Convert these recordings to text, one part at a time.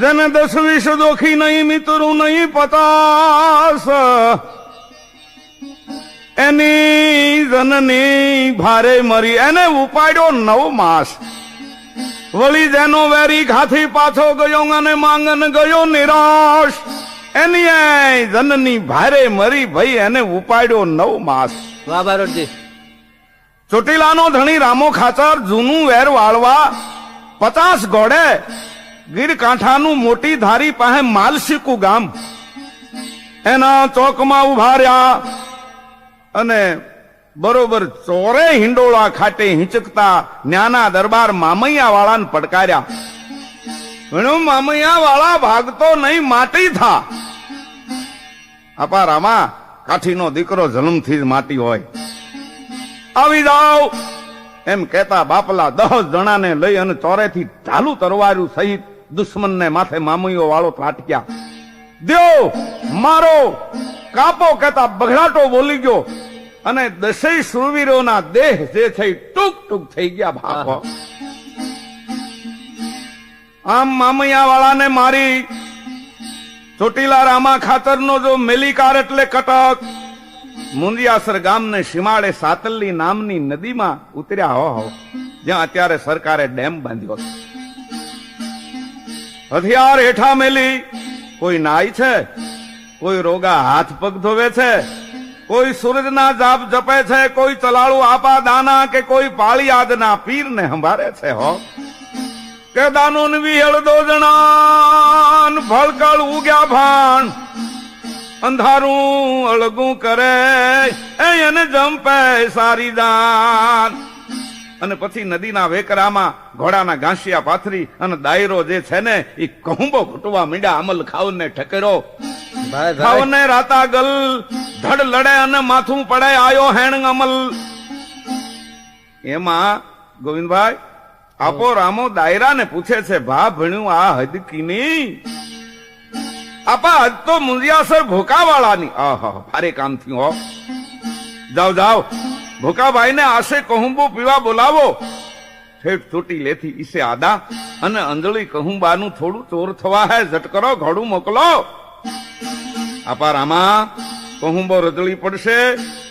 જેને 10-20 દોખી નહીં મિત્રું નહીં 50 એની જનની ભારે મરી એને ઉપાડ્યો 9 માસ વળી જેનો વેરી ખાથી પાછો ગયો અને માંગન ગયો નિરાશ એની જનની ભારે મરી ભાઈ એને ઉપાડ્યો 9 માસ. વાહ બારોટજી. ચોટીલાનો ધણી રામો ખાચર જૂનું વેર વાળવા 50 ઘોડે ગીર કાંઠાનું મોટી ધારી પાસે માલશીકુ ગામ એના ચોકમાં ઉભા રહ્યા અને બરોબર ચોરે હિંડોળા ખાટે હિંચકતા ન્યાના દરબાર મામૈયા વાળાને પડકાર્યા. મામૈયા વાળા ભાગતો નહીં માટી થા. આપા રામા કાઠીનો દીકરો જન્મથી જ માટી હોય, આવી જાઓ એમ કેતા બાપલા 10 જણાને લઈ અને ચોરેથી ઢાલુ તરવાર્યું સહિત દુશ્મનને માથે મામૈયો વાળો ત્રાટક્યા. દ્યો મારો કાપો કેતા બઘડાટો બોલી ગયો અને 10 શૂરવીરોના દેહ જે છે ટૂંક ટૂંક થઈ ગયા ભાગો. આમ મામૈયા વાળાને મારી ચોટીલા રામા ખાતરનો જો મેલીકાર એટલે કટક મુંદિયાસર ગામને સીમાડે સાતલની નામની નદીમાં ઉતર્યા હો, જ્યાં અત્યારે સરકારે ડેમ બાંધ્યો છે. હથિયાર હેઠા મેલી કોઈ નાય છે, કોઈ રોગા હાથ પગ ધોવે છે, કોઈ સૂરજના જાપ જપે છે, કોઈ ચલાળુ આપા દાના કે કોઈ પાળીયાદના પીરને સંભાળે છે હો. કે દાનોન વિહળ 2 જણાન ભળકળ ઉગ્યા ભાણ અંધારું અળગું કરે એને જંપે સારી દાન. અને પછી નદીના વેકરામાં ઘોડાના ઘાંસિયા પાથરી અને દાયરો જે છે ને એ કહુંબો ઘૂંટવા મીંડા અમલ ખાવને ઠકેરો ખાવને રાતા ગલ ધડ લડે અને માથું પડે આયો હેણ અમલ. એમાં ગોવિંદભાઈ આપો રામો દાયરા ને પૂછે છે, ભા ભણ્યું આ હદ કીની? આપા હદ તો મુંદિયાસર ભોકાવાળાની. આહા ભારે કામ થયું હો. જાઓ જાઓ ભોકાભાઈ ને આશે કહુંબો પીવા બોલાવો. ઠેઠ ચોટી લેથી ઈસે આદા અને અંજળી કહુંબાનું થોડું ચોર થવા હે, ઝટ કરો ઘોડું મોકલો. આપા રામા કહુંબો રજળી પડશે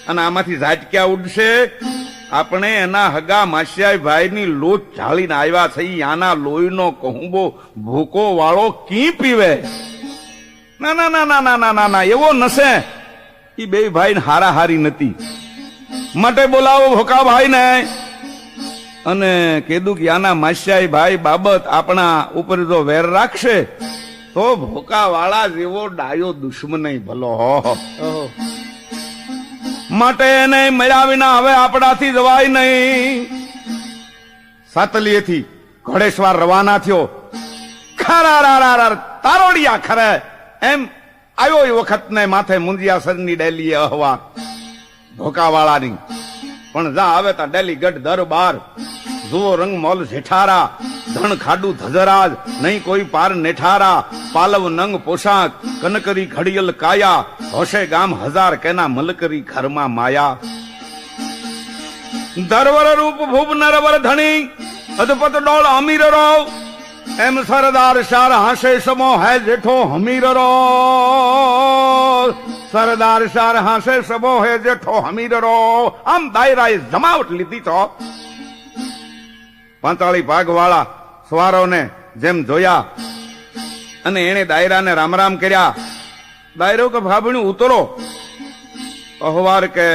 અને આમાંથી ઝાટક્યા ઉડશે. આપણે એના હગા માસિયાઈ ભાઈની લોચ ઝાલીને આવ્યા છે. આના લોહીનો કહુંબો ભૂકો વાળો કી પીવે? ના ના ના ના ના ના ના ના એવો નશે. ઈ 2 ભાઈ હારા હારી નથી. માટે બોલાવો ભોકાભાઈ ને અને કીધું કે આના માસિયાઈ ભાઈ બાબત આપણા ઉપર જો વેર રાખશે તો ભોકા વાળા જેવો ડાયો દુશ્મન ભલો હો. માટે એને મળ્યા વિના હવે આપણાથી જવાય નહીં. સાતલીએથી ઘોડેશ્વર રવાના થયો. ખરા તારોડિયા ખરે એમ આવ્યો એ વખત ને માથે મુંદિયાસરની ડેલી અહવા ભોકાવાળાની. પણ જા આવે તા ડેલી ગઢ દરબાર જુઓ રંગ મોલ જેઠારા ધણ ખાડું ધજરાજ નહીં કોઈ પાર નેઠારા પાલવ નંગ પોશાક કનકરી ઘડિયલ કાયા હોશે ગામ 1000 કેના મલકરી ઘરમાં માયા. ધરવર રૂપ ભૂપ નરવર ધણી અદપત ડોળ અમીર રો એમ સરદાર શાર હાશે સમો હે જેઠો હમીર રો. સરદાર શાર હાશે સમો હે જેઠો હમીર રો. આમ દાયરાએ જમાવટ લીધી તો 45 ભાગ વાળા સવારોને જેમ જોયા અને એને દાયરાને રામ રામ કર્યા. દાયરો કે ભાભણ્યું ઉતરો. અહવાર કે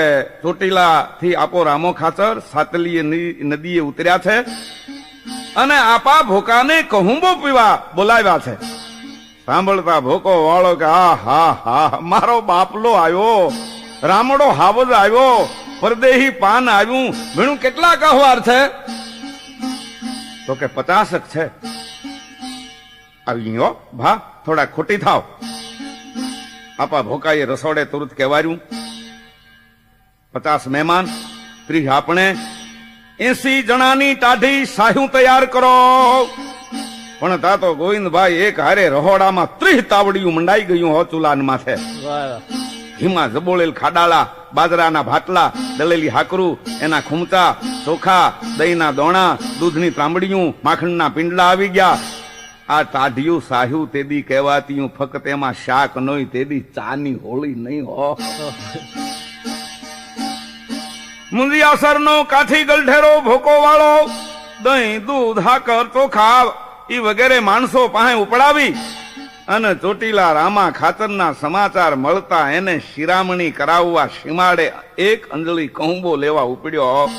ચોટીલા થી આપો રામો ખાચર સાતલીય નદીએ ઉતર્યા છે અને આપા ભોકાને કહુંબો પીવા બોલાવ્યા છે. સાંભળતા ભોકો વાળો કે હા હા હા મારો બાપલો આવ્યો, રામડો હાવજ આવ્યો, પરદેહી પાન આવ્યું. ભીણું કેટલા કહવાર છે? તો કે 50 છે. આવી હો ભા થોડા ખોટી થાવ. આપા ભોકાએ રસોડે તુરત કહેવાયું 50 મહેમાન 30 આપણે 80 જણાની ટાઢી સાહ્યું તૈયાર કરો. પણ તા તો ગોવિંદભાઈ એક હારે રહોડામાં 30 તાવડિયું મંડાઈ ગયું હો ચુલાન માથે. હિમા જબોળેલ ખાડાળા બાજરાના ભાટલા દલેલી હાકરું એના ખૂમતા ચોખા, દહીંના દોણા, દૂધની ત્રાંબડીયું, માખણના પિંડલા આવી ગયા. આ ટાઢિયું સાહ્યું તેદી કહેવાતીયું, ફક્ત એમાં શાક નોય તેદી ચાની હોળી નહીં હો. મુંદિયાસરનો કાઠી ગલઢેરો ભોકો વાળો દહીં, દૂધ, હાકર, ચોખા ઈ વગેરે માણસો પાસે ઉપડાવી અને ચોટીલા રામા ખાતરના સમાચાર મળતા એને શિરામણી કરાવવા સીમાડે એક અંજળી કહુંબો લેવા ઉપડ્યો.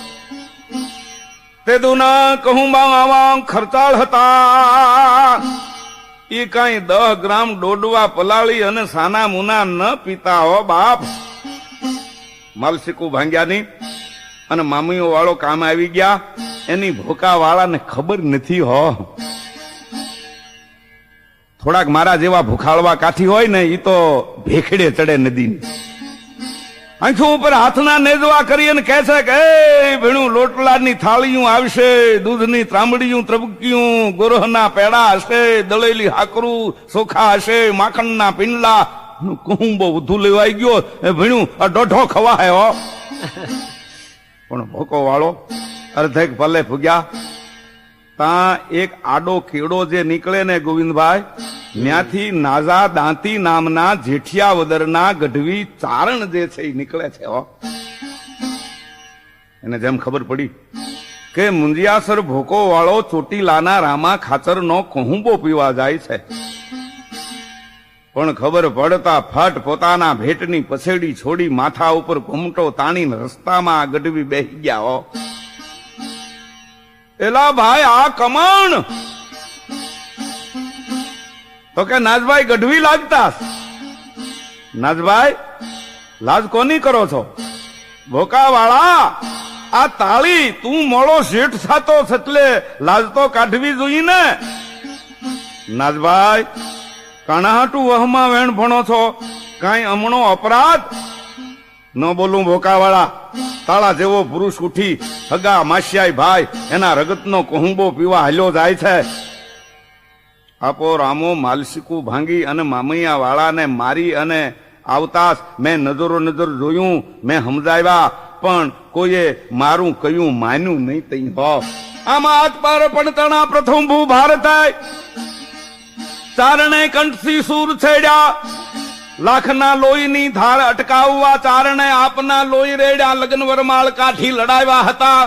તે દુના કહુંબા આવા ખર્ચાળ હતા. ઈ કઈ 10 ગ્રામ ડોડવા પલાળી અને સાના મુના ન પીતા હો બાપ. માલસીકુ ભાંગ્યાની અને મામીઓ વાળો કામ આવી ગયા. એની ભોકા વાળાને ખબર નથી હો. થોડાક મારા જેવા ભૂખાળવા કાઠી હોય ને ઈ તો ભેખડે ચડે નદીની. આંખો ઉપર હાથના નેજવા કરી અને કહે છે કે એ ભીણું લોટલાની થાળીયું આવશે, દૂધની ત્રાંબડીયું, ત્રબકીયું, ગોરહના પેડા હશે, દળેલી હાકરું, ચોખા હશે, માખણના પિંડલા. કહું બહુ વધુ લેવાઈ ગયો એ ભીણું આ દોઢો ખવાય હો. પણ ભોકો વાળો અર્ધેક ભલે ભૂગ્યા. તાં એક આડો કેડો જે નીકળે ને ગોવિંદભાઈ, ત્યાંથી નાઝા દાંતી નામના જેઠિયાવદરના ગઢવી ચારણ જે છે એ નીકળે છે હો. એને જેમ ખબર પડી કે મુંદિયાસર ભોકો વાળો ચોટીલાના રામા ખાચરનો કહુંબો પીવા જાય છે, પણ ખબર પડતા ફટ પોતાના ભેટની પછેડી છોડી માથા ઉપર ઘૂમટો તાણીને રસ્તામાં ગઢવી બેસી ગયા હો. એલા ભાઈ આ કમણ તો કે નાજભાઈ ગઢવી લાગતા. નાજભાઈ લાજ કોની કરો છો? ભોકા વાળા આ તાળી તું મોળો શેઠ થતો એટલે લાજ તો કાઢવી જોઈએ ને. નાજભાઈ કાણાહાટું વહમાં વેણ ભણો છો, કાંઈ હમણો અપરાધ ન બોલું. ભોકા વાળા તાળા જેવો પુરુષ ઉઠી હગા માસ્યાઈ ભાઈ એના રગતનો કહુંબો પીવા હાલ્યો જાય છે. આપો રામો માલસીકુ ભાંગી અને મામૈયા વાળાને મારી અને આવતા મેં નજરો નજર જોયું, મેં સમજાવ્યા, પણ કોઈએ મારું કયું માન્યું નહીં. તઈ હો આમાં હાથ પાર પણ તણા પ્રથમ ભૂ ભારત ચારણે કંઠથી સૂર છેડ્યા. લાખના લોહીની ધાર અટકાવવા ચારણે આપના લોહી રેડ્યા. લગ્ન વરમાળ કાઠી લડાવ્યા હતા.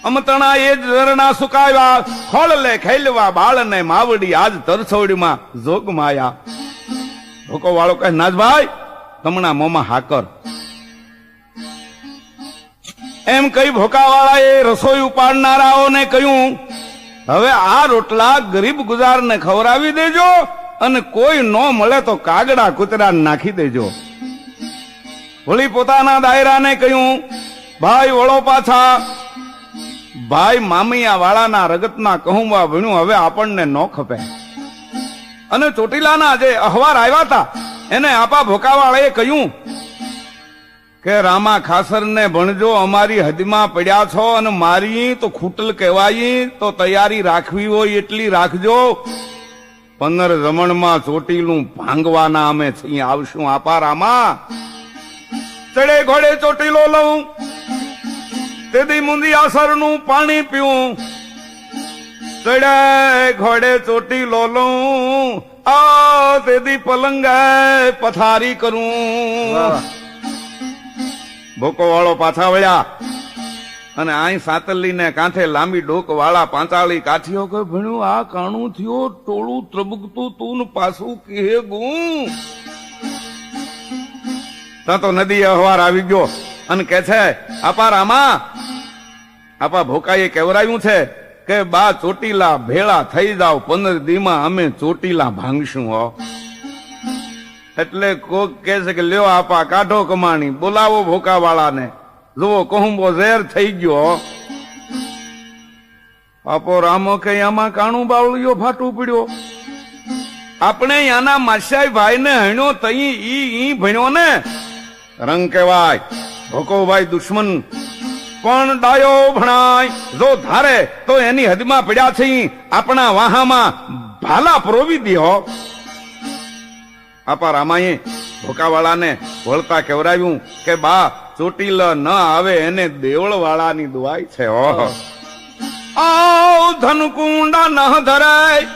અમતણા એ જ ઝરણા સુકાવ્યા. ખોળલે ખેલવા બાળને માવડી આજ તરછોડીમાં જોગ માયા. ભોકો વાળો કહે નાજભાઈ તમણા મોમાં હાકર. એમ કઈ ભોકા વાળા એ રસોઈ ઉપાડનારાઓને કહ્યું હવે આ રોટલા ગરીબ ગુજારને ખવડાવી દેજો અને કોઈ ન મળે તો કાગડા કૂતરા નાખી દેજો. વળી પોતાના દાયરાને કહ્યું ભાઈ વળો પાછા. ભાઈ મામૈયા વાળાના રગતના કહુંબા ભણ્યું હવે આપણને ન ખપે. અને ચોટીલાના જે અહવાર આવ્યા હતા એને આપા ભોકાવાળાએ કહ્યું કે રામા ખાસરને ભણજો, અમારી હદમાં પડ્યા છો અને મારી તો ખૂટલ કહેવાય તો તૈયારી રાખવી હોય એટલી રાખજો. 15 જમણમાં ચોટીલું ભાંગવાના અમે છીએ આવશું. આપા રામા ચડે ઘોડે ચોટીલો લઉં, તેથી મુંદિયાસરનું પાણી પીવું. ચડે ઘોડે ચોટીલો લઉં, આ તેથી પલંગે પથારી કરું. ભોકો વાળો પાછા વળ્યા અને આઈ સાતલી ને કાંઠે લાંબી ડોક વાળા પાંચાળી કાઠીઓ કે ભણ્યું આ કાણું થયો ટોળું ત્રબકતું તું પાછું કે ગું. ત્યાં તો નદી અહવાર આવી ગયો અને કે છે આપા રામા આપા ભોકાએ કેવરાયું છે કે બા ચોટીલા ભેળા થઈ જાવ, 15 દીમાં અમે ચોટીલા ભાંગશું હો. એટલે કોક કે છે કે લ્યો આપા કાઢો કમાણી, બોલાવો ભોકા વાળાને, જુઓ કહુંબો ઝેર થઈ ગયો. આપો રામો કે આમાં કાણું બાવળીઓ ફાટું પડ્યો. આપણે આના માસ્યાઈ ભાઈ ને હણ્યો તઈ ઈ ભણ્યો ને રંગ કેવાય. ભોકોભાઈ દુશ્મન પણ ડાયો ભણાય, જો ધારે તો એની હદમાં પડ્યા છે આપણા વાહામાં ભાલા પરોવી દો. આપા રામાએ ભોકાવાળાને વળતા કેવરાવ્યું કે બા ચોટીલ ન આવે એને દેવળ વાળાની દુઆઈ છે. ઓહો આવ ધનકુંડા ન ધરાય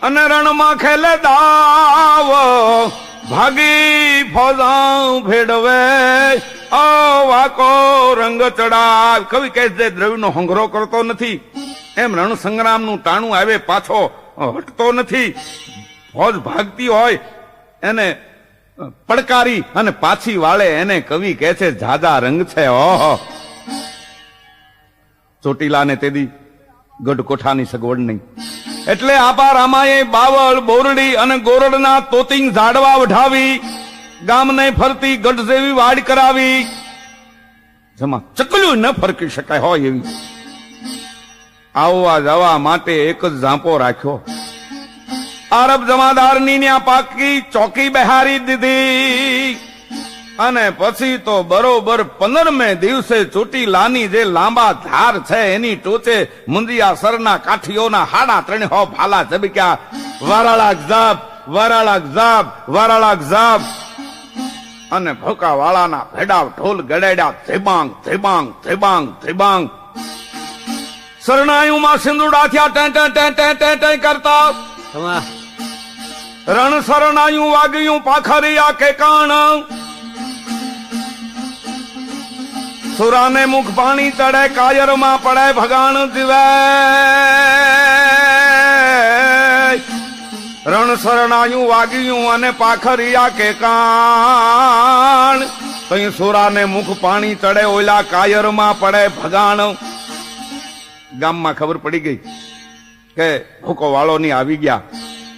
અને રણમાં ખેલે દાવ ભાગી ફોજા ભેડવે વાકો રંગ ચડાવ. કવિ કહે છે દ્રવ્યનો હંગરો કરતો નથી એમ રણ સંગ્રામનું ટાણું આવે પાછો હટતો નથી. ફોજ ભાગતી હોય એને પડકારી અને પાછી વાળે એને કવિ કહે છે જાજા રંગ છે. ઓહો ચોટીલાને તેદી ગઢ કોઠાની સગવડ નહીં એટલે આપા રામાએ બાવળ બોરડી અને ગોરડના તોતિંગ ઝાડવા વઢાવી ગામને ફરતી ગઢ જેવી વાડ કરાવી જેમાં ચકલું ન ફરકી શકાય હોય એવી આવવા જવા માટે એક જ ઝાંપો રાખ્યો. આરબ જમાદારની ત્યાં પાકી ચોકી બહારી દીધી અને પછી તો બરોબર 15મે દિવસે ચોટીલાની જે લાંબા ધાર છે એની ટોચે મુંદિયાસરના કાઠીઓના 3.5 ભાલા ઝબક્યા. વારાળા ઝાપ વારાળા ઝાપ વારાળા ઝાપ અને ભોકા વાળાના ભેડા ઢોલ ગડાડ્યા. ધેબાંગ ધેબાંગ ધેબાંગ ધેબાંગ શરણાયુમાં સિંદુડા થયા ટેં કરતા. રણ શરણાયું વાગ્યું પાખરિયા કે કાણ સુરાને મુખ પાણી ચડે કાયરમાં પડે ભગાણ જીવે. રણ શરણાયું વાગ્યું અને પાખરિયા કે કાણ કઈ સુરાને મુખ પાણી ચડે ઓલા કાયરમાં પડે ભગાણ. ગામમાં ખબર પડી ગઈ કે ભૂકો વાળો ની આવી ગયા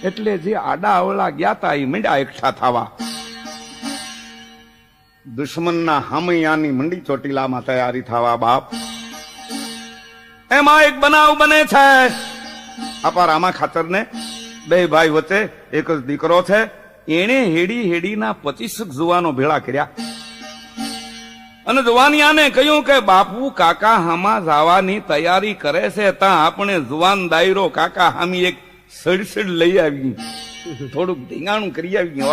એટલે જે આડા અવળા ગયા તા એ મીંડા એકઠા થવા. દુશ્મનના હામૈયાની મંડી ચોટીલામાં તૈયારી થવા. બાપ એમાં એક બનાવ બને છે. આપા રામા ખાતરને 2 ભાઈ વચ્ચે એક જ દીકરો છે. એને હેડીના 25 જુવાનો ભેળા કર્યા અને જુવાનિયાને કહ્યું કે બાપુ કાકા હામા જવાની તૈયારી કરે છે ત્યાં આપણે જુવાન દાયરો કાકા હામી એક સડસડ લઈ આવી થોડુંક ધીંગાણું કરી આવી.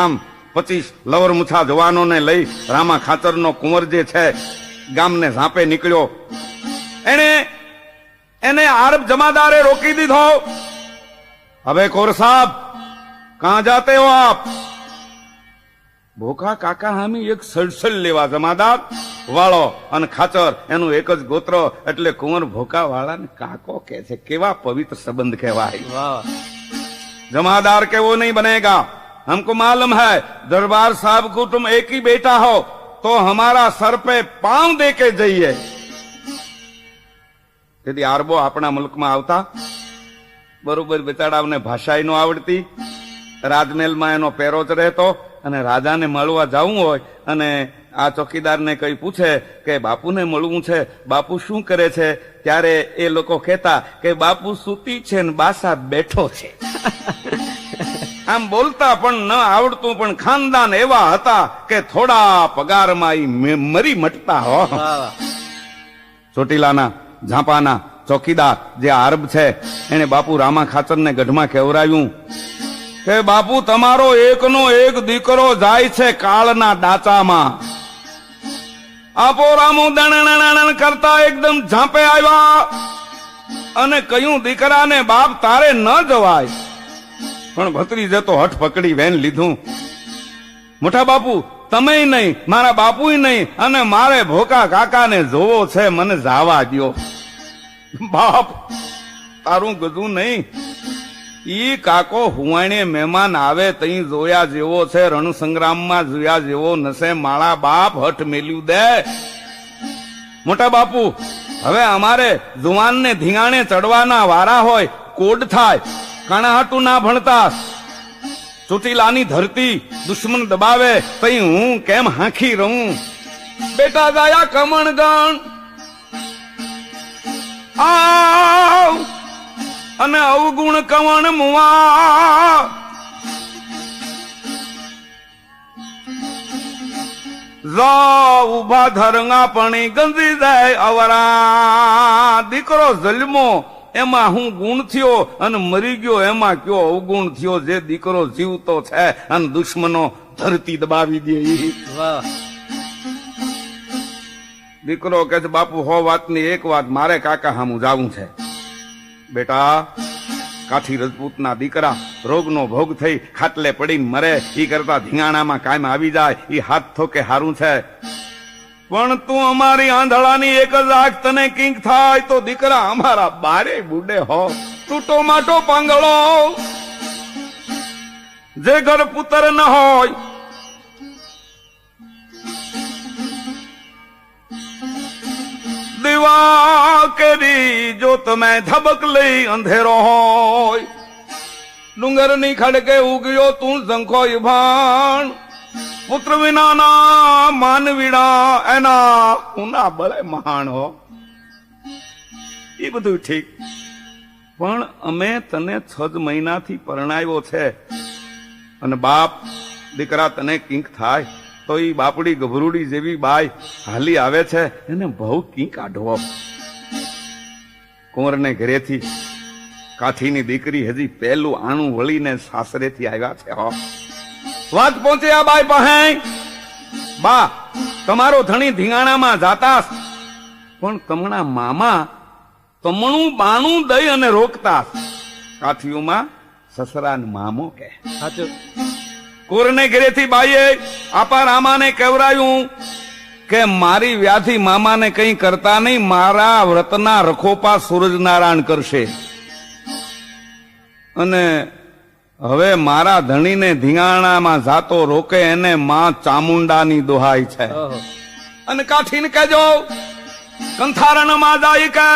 આમ 25 લવર મુછા જવાનોને લઈ રામા ખાતરનો કુંવર જે છે ગામને ઝાંપે નીકળ્યો. એને આરબ જમાદારે રોકી દીધો. હવે કોર સાહેબ કહાં જાતે હો આપ? ભોકા કાકા હામી એક સડસડ લેવા. જમાદાર વાળો અને ખાચર એનું એક જ ગોત્ર એટલે કુંવર ભોકા વાળાને કાકો કે છે. કેવા પવિત્ર સંબંધ કહેવાય. जमादार के वो नहीं बनेगा, हमको मालूम है दरबार साहब को तुम एक ही बेटा हो तो हमारा सर पे पांव दे के जाइए. તેથી આરબો આપણા મુલ્કમાં આવતા બરોબર બેચાડાને ભાષા નો આવડતી, રાજમહેલમાં એનો પેરો જ રહેતો અને રાજાને મળવા જવું હોય અને આ ચોકીદારને કઈ પૂછે કે બાપુને મળવું છે, બાપુ શું કરે છે, ત્યારે એ લોકો કહેતા કે બાપુ સૂતી છે ને બાસા બેઠો છે. આમ બોલતા પણ ન આવડતું, પણ ખાનદાન એવા હતા કે થોડા પગારમાં ઈ મરી મટતા. હો ચોટીલાના ઝાંપાના ચોકીદાર જે આરબ છે એને બાપુ રામા ખાચરને ગઢમાં કેવરાયું કે બાપુ તમારો એકનો એક દીકરો જાય છે કાળના ડાચામાં. આપો રામુ દણ કરતા એકદમ ઝાંપે આવ્યા અને કહ્યું દીકરાને બાપ તારે ન જવાય. પણ ભત્રીજે તો હઠ પકડી વેન લીધું. મોટા બાપુ તમે નહીં, મારા બાપુ નહીં, અને મારે ભોકા કાકાને જોવો છે, મને જાવા દ્યો. બાપ તારું ગજું નહીં, ઈ કાકો હુવાણે મહેમાન આવે તઈ જોયા જેવો છે, રણ સંગ્રામમાં જોયા જેવો નસે. માળા બાપ હઠ મેલ્યું દે. મોટા બાપુ હવે અમારે જુવાનને ધીંગાણે ચડવાના વારા હોય, કોડ થાય, કાણાહાટું ના ભણતા. ચોટીલાની ધરતી દુશ્મન દબાવે તઈ હું કેમ હાંખી રહું. બેટા ગાયા કમણગણ આવ અને અવગુણ કવણ મુવા. ઉભા ધરંગા પણી ગંજી જાય અવરા. દીકરો જલમો એમાં હું ગુણ થયો અને મરી ગયો એમાં કયો અવગુણ થયો? જે દીકરો જીવતો છે અને દુશ્મનો ધરતી દબાવી દે. વાહ. દીકરો કહે છે બાપુ 100 વાતની એક વાત, મારે કાકા હામું જાવું છે. બેટા, કાઠી રજપૂતના દીકરા રોગનો ભોગ થઈ ખાટલે પડીને મરે ઈ કરતા ધીંગાણામાં કાયમ આવી જાય ઈ હાથ થોકે હારું છે. પણ તું અમારી આંધળાની એક જ આંખ તને કિંક થાય તો દીકરા અમારા બારે બુડે હો. તૂટો માટો પાંગળો જે ઘર પુત્ર ન હોય, દીવા કેરી જો તમે ધબક લઈ અંધેરો હોય, ડુંગરની ખડકે ઉગ્યો તું ઝંખો ભાણ, પુત્ર વિનાના માનવીડા એના ઉના બળે મહાણ હો. એ બધું ઠીક, પણ અમે તને 6 મહિનાથી પરણાવ્યો છે અને બાપ દીકરા તને કિંક થાય તો ઈ બાપડી ગભરૂડી જેવી બાઈ હાલી આવે છે એને બહુ કિંક આઢવો. કુંવરને ઘરેથી કાઠીની દીકરી હજી પહેલું આણું વળીને સાસરેથી આવ્યા છે. હો વાત પહોંચ્યા બાઈ પાસે. બા, તમારો ધણી ધીંગાણામાં જાતા પણ તમણા મામા તમણું બાણું દઈ અને રોકતા. કાઠીઓમાં સસરાન મામો કે. સાચું. કુંવરને ઘરેથી બાઈએ આપા રામાને કહેવરાયું કે મારી વ્યાધિ મામાને કંઈ કરતા નહીં, મારા વ્રતના રખોપા સૂરજનારાયણ કરશે. અને હવે મારા ધણીને ધીંગાણામાં જાતો રોકે એને માં ચામુંડાની દોહાઈ છે. અને કાઠીને કહેજો કંથારણમાં જાય કે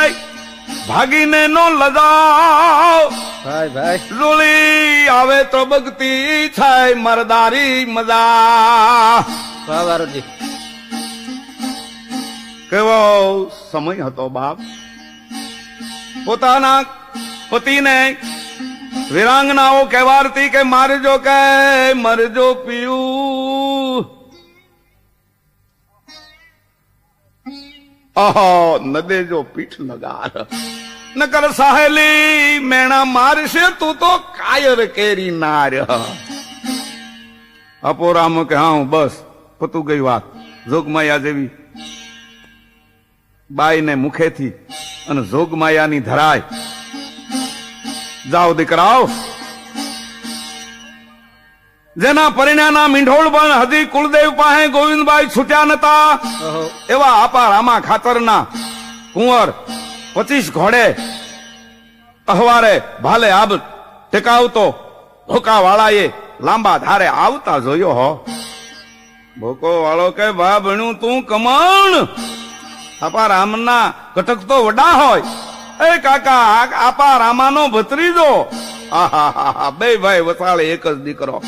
ભાગીને નો લજાઓ. ભાઈ ભાઈ રૂલી આવે તો બગતી છે મરદારી મજા. વાહ વારુજી. કેવો સમય હતો બાપ. પોતાના પતિને વિરાંગનાઓ કહેવારતી કે મારજો કે મરજો પીયું. ઓહો નદેજો પીઠ લગાર, નકર સાહેલી મેણા મારશે તું તો કાયર કેરી નાર. અપોરામ કે હા બસ પતું ગઈ વાત. જોગમાયા જેવી બાઈને મુખેથી અને જોગમાયાની ધરાય. જાઓ દીકરાઓ, જેના પરિણાના મીંઢોળ પણ હજી કુળદેવ પાસે ગોવિંદભાઈ છૂટ્યા નતા એવા આપા રામા ખાતરના કુંવર 25 ઘોડે અહવારે ભાલે આબ ટેકાવતો ભોકા વાળાએ લાંબા ધારે આવતા જોયો. હો ભોકો વાળો કે બા ભણ્યું તું કમણ આપા રામના કટક તો વડા હોય. એ કાકા આપા રામાનો ભત્રીજો. આહા બે ભાઈ વસાળે એક જ દીકરો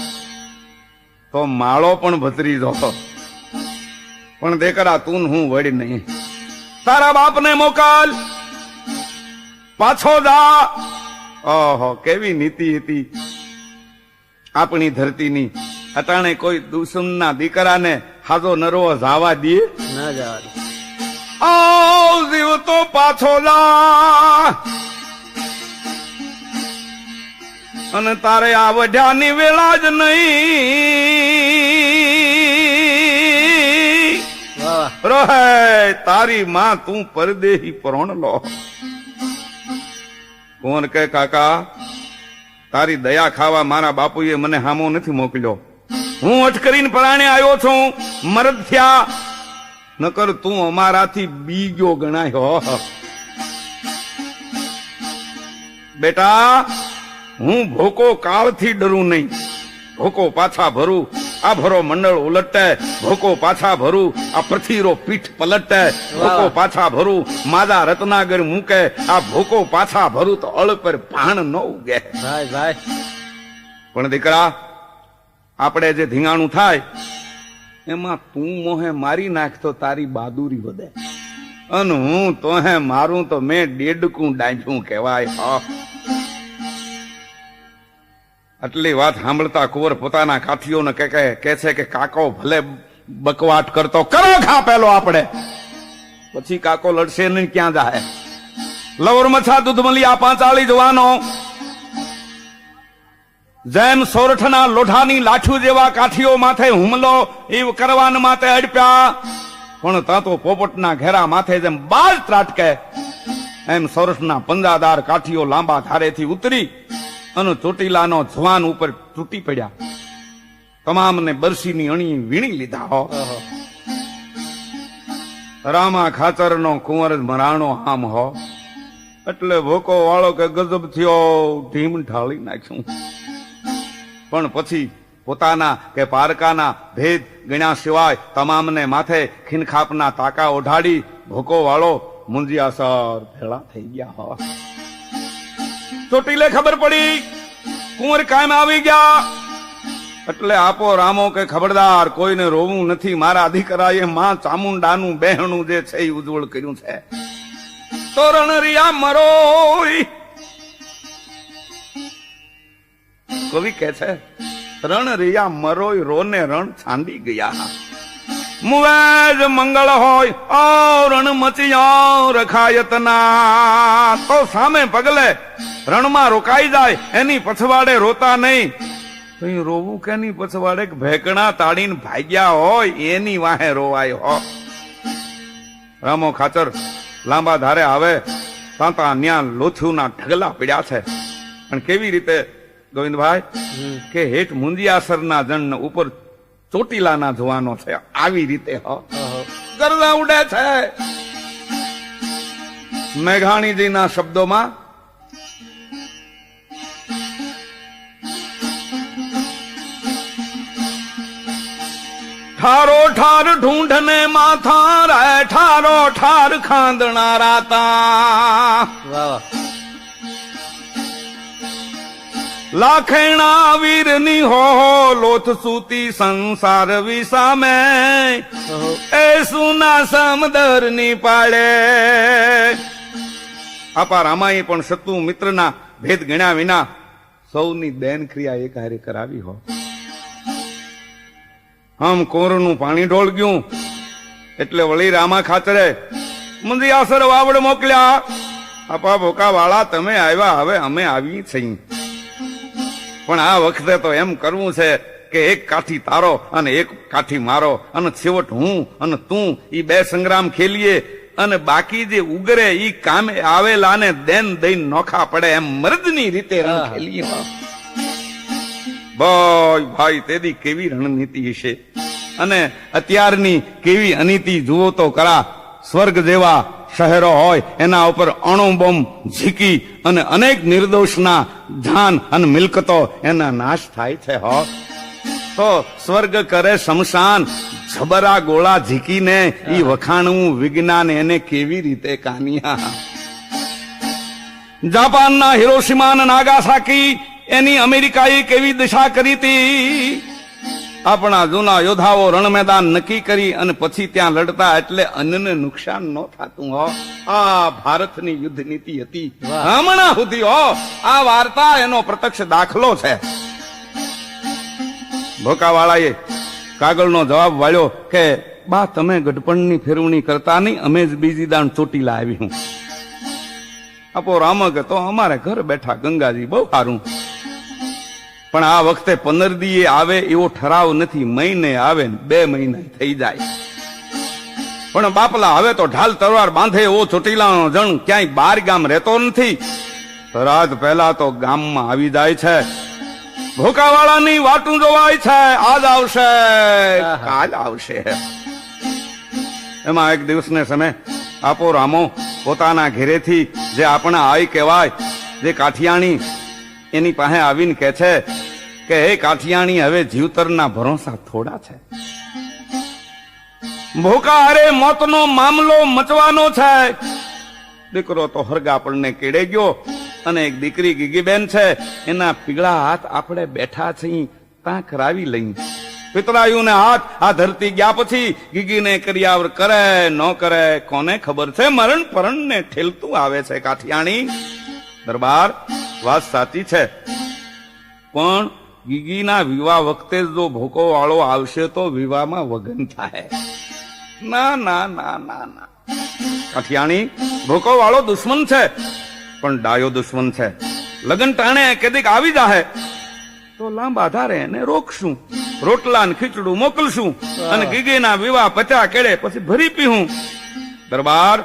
તો માળો પણ ભત્રીજો. પણ દેકરા તું હું વળી નહીં, તારા બાપને મોકલ પાછો જા. ઓહો કેવી નીતિ હતી આપણી ધરતીની. અટાણે કોઈ દુશ્મનના દીકરાને હાજો નરવો જાવા દે ના જવા દે. જીવ તો પાછો જા અને તારે આ વઢ્યાની વેળા જ નહીં રહે. તારી માં તું પરદેહી પ્રોણ લો. કોણ કે કાકા તારી દયા ખાવા મારા બાપુએ મને હામો નથી મોકલ્યો. હું અટ કરીને પરાણે આવ્યો છું. મરદ થયા નકર તું અમારાથી બીજો ગણાયો. બેટા હું ભોકો કાળથી ડરું નહીં. ભોકો પાછા ભરું આ ભરો મંડળ ઉલટે, ભોકો પાછા ભરું આ પ્રથીરો પીઠ પલટે, ભોકો પાછા ભરું માદા રત્નાગર મૂકે, આ ભોકો પાછા ભરું તો અળ પર ભાણ ન ઉગે. ભાઈ ભાઈ પણ દીકરા આપણે જે ધીંગાણું થાય એમાં તું મોહે મારી નાખતો તારી બહાદુરી વધે અને હું તો હે મારું તો મેં ડેડકું ડાંચું કહેવાય. આટલી વાત સાંભળતા કુંવર પોતાના કાઠીઓને કે છે કે કાકો ભલે બકવાટ કરતો કરો ખા પેલો આપણે, પછી કાકો લડશે નહીં ક્યાં જાય. લવર મછા દૂધમલિયા પાંચાળી જવાનો જેમ સોરઠના લોઢાની લાઠું જેવા કાઠીઓ માથે હુમલો એ કરવાન માથે અડપ્યા, પણ ત્યાં તો પોપટના ઘેરા માથે જેમ બાજ ત્રાટકે એમ સોરઠના પંજાદાર કાઠીઓ લાંબા ધારેથી ઉતરી અને ચોટીલાનો જવાન ઉપર તૂટી પડ્યા. તમામને બરસીની અણી વીણી લીધા હો. ઓહો. રામા ખાચરનો કુંવર મરાણો આમ હો. એટલે ભોકો વાળો કે ગજબ થયો, ઢીમ ઢાળી નાખ્યું. પણ પછી પોતાના કે પારકાના ભેદ ગણ્યા સિવાય તમામને માથે ખીનખાપના તાકા ઓઢાડી ભોકો વાળો મુંજિયાસર ભેળા થઈ ગયા હો. ચોટીલે ખબર પડી કુંવર કાયમ આવી ગયા. એટલે આપો રામો કે ખબરદાર, કોઈને રોવું નથી. મારા દીકરાએ માં ચામુંડાનું બહેણું જે છે એ ઉજ્જવળ કર્યું છે. તોરણ રિયા મરોય, કવિ કે છે રણ રિયા મરોય રોને રણ છાંડી ગયા. મુવેજ મંગળ હોય ઓ રણ મચિયા રખાયતના. તો સામે પગલે રણમાં રોકાઈ જાય, એની પછવાડે રોતા નહીં. કઈ રોવું કે ની પછવાડે ભેકણા તાળીને ભાગ્યા હોય એની વાહે રોવાય હો. રામો ખાચર લાંબા ધારે આવે તાંતા ન્યા લોથ્યુના ઢગલા પડ્યા છે. પણ કેવી રીતે ગોવિંદભાઈ કે હેઠ મુંજિયાસરના જણ ઉપર ચોટીલાના જવાનો છે, આવી રીતે હો. ઓહો. ગરદા ઉડે છે. મેઘાણીજીના શબ્દોમાં ઠારો ઠાર ઢૂંઢને માથા રે, ઠારો ઠાર ખાંદણા રાતા. વાહ વાહ. લાખેણા વીરની હો લોથ સૂતી સંસાર વિસામે, ઓહો. એ સુના સમદરની પાડે. આપા રામાએ પણ શત્રુ મિત્રના ભેદ ગણ્યા વિના સૌની દેન ક્રિયા એક હારે કરાવી હો. આમ કોરનું પાણી ઢોળ ગયું એટલે વળી રામા ખાચરે મુંજિયાસર વાવડ મોકલ્યા. આપા ભોકા વાળા તમે આવ્યા, હવે અમે આવી છીએ. પણ આ વખતે તો એમ કરવું છે કે એક કાઠી તારો અને એક કાઠી મારો, અને છેવટ હું અને તું ઈ બે સંગ્રામ ખેલીએ, અને બાકી જે ઉગરે ઈ કામે આવેલાને દેન દઈને નોખા પડે એમ મર્દની રીતે રણ ખેલીએ. ભાઈ તેદી કેવી રણનીતિ હશે અને અત્યારની કેવી અનીતિ જુઓ તો કરા. સ્વર્ગ જેવા શહેરો હોય એના ઉપર અણુબોમ્બ ઝીકી અને અનેક નિર્દોષના જાન અને મિલકતો એના નાશ થાય છે હો. તો સ્વર્ગ કરે શમશાન, જબરા ગોળા ઝીકીને ઈ વખાણવું વિજ્ઞાન એને કેવી રીતે કાનિયા. જાપાનના હિરોશિમા અને નાગાસાકી એની અમેરિકાએ કેવી દિશા કરી હતી. આપણા જૂના યોદ્ધાઓ રણ મેદાન નક્કી કરી અને પછી ત્યાં લડતા, એટલે અન્નને નુકસાન ન થતું હો. આ ભારતની યુદ્ધ નીતિ હતી હમણાં સુધી હો. આ વાર્તા એનો પ્રત્યક્ષ દાખલો છે. ભોકાવાળાએ કાગળનો જવાબ વાળ્યો કે બા તમે ગઢપણની ફેરવણી કરતા નહીં, અમે જ બીજી દાણ ચોટીલા આવી હું. આપો રામ કે તો અમારે ઘર બેઠા ગંગાજી બહુ સારું. પણ આ વખતે 15 દીએ આવે એવો ઠરાવ નથી, મહિને આવે 2 મહિના થઈ જાય. પણ બાપલા હવે તો ઢાલ તલવાર બાંધે એવો ચોટીલાનો જણ ક્યાંય 12 ગામ રહેતો નથી. રાત પહેલા તો ગામમાં આવી જાય છે. ભોકાવાળાની વાટું જોવાય છે, આજ આવશે કાલ આવશે. એમાં એક દિવસને સમય આપો રામો પોતાના ઘેરેથી જે આપણા આઈ કહેવાય જે કાઠિયાણી એની પાસે આવીને કહે છે કે હે કાઠિયાણી, હવે જીવતરના ભરોસા થોડા છે. ભોકા અરે મોતનો મામલો મચવાનો છે. દીકરો તો હરગાપણને કેડે ગયો અને એક દીકરી ગીગીબેન છે, એના પીળા હાથ આપણે બેઠા છીએ ત્યાં કરાવી લઈ. પિતરાયુને હાથ આ ધરતી ગયા પછી ગીગીને કરિયાવર કરે ન કરે કોને ખબર છે. મરણ પરણ ને ઠેલતું આવે છે કાઠિયાણી. દરબાર વાત સાચી છે, પણ ગીગીના વિવાહ વખતે જો ભોકો વાળો આવશે તો વિવાહમાં વગન થાય. ના ના ના ના ના. કાઠિયાણી ભૂકો વાળો દુશ્મન છે, પણ ડાયો દુશ્મન છે. લગન ટાણે કેદીક આવી જાહે તો લાંબા ધારે એને રોકશું, રોટલા ને ખીચડું મોકલશું, અને ગીગીના વિવાહ પચા કેડે પછી ભરી પીહું. દરબાર,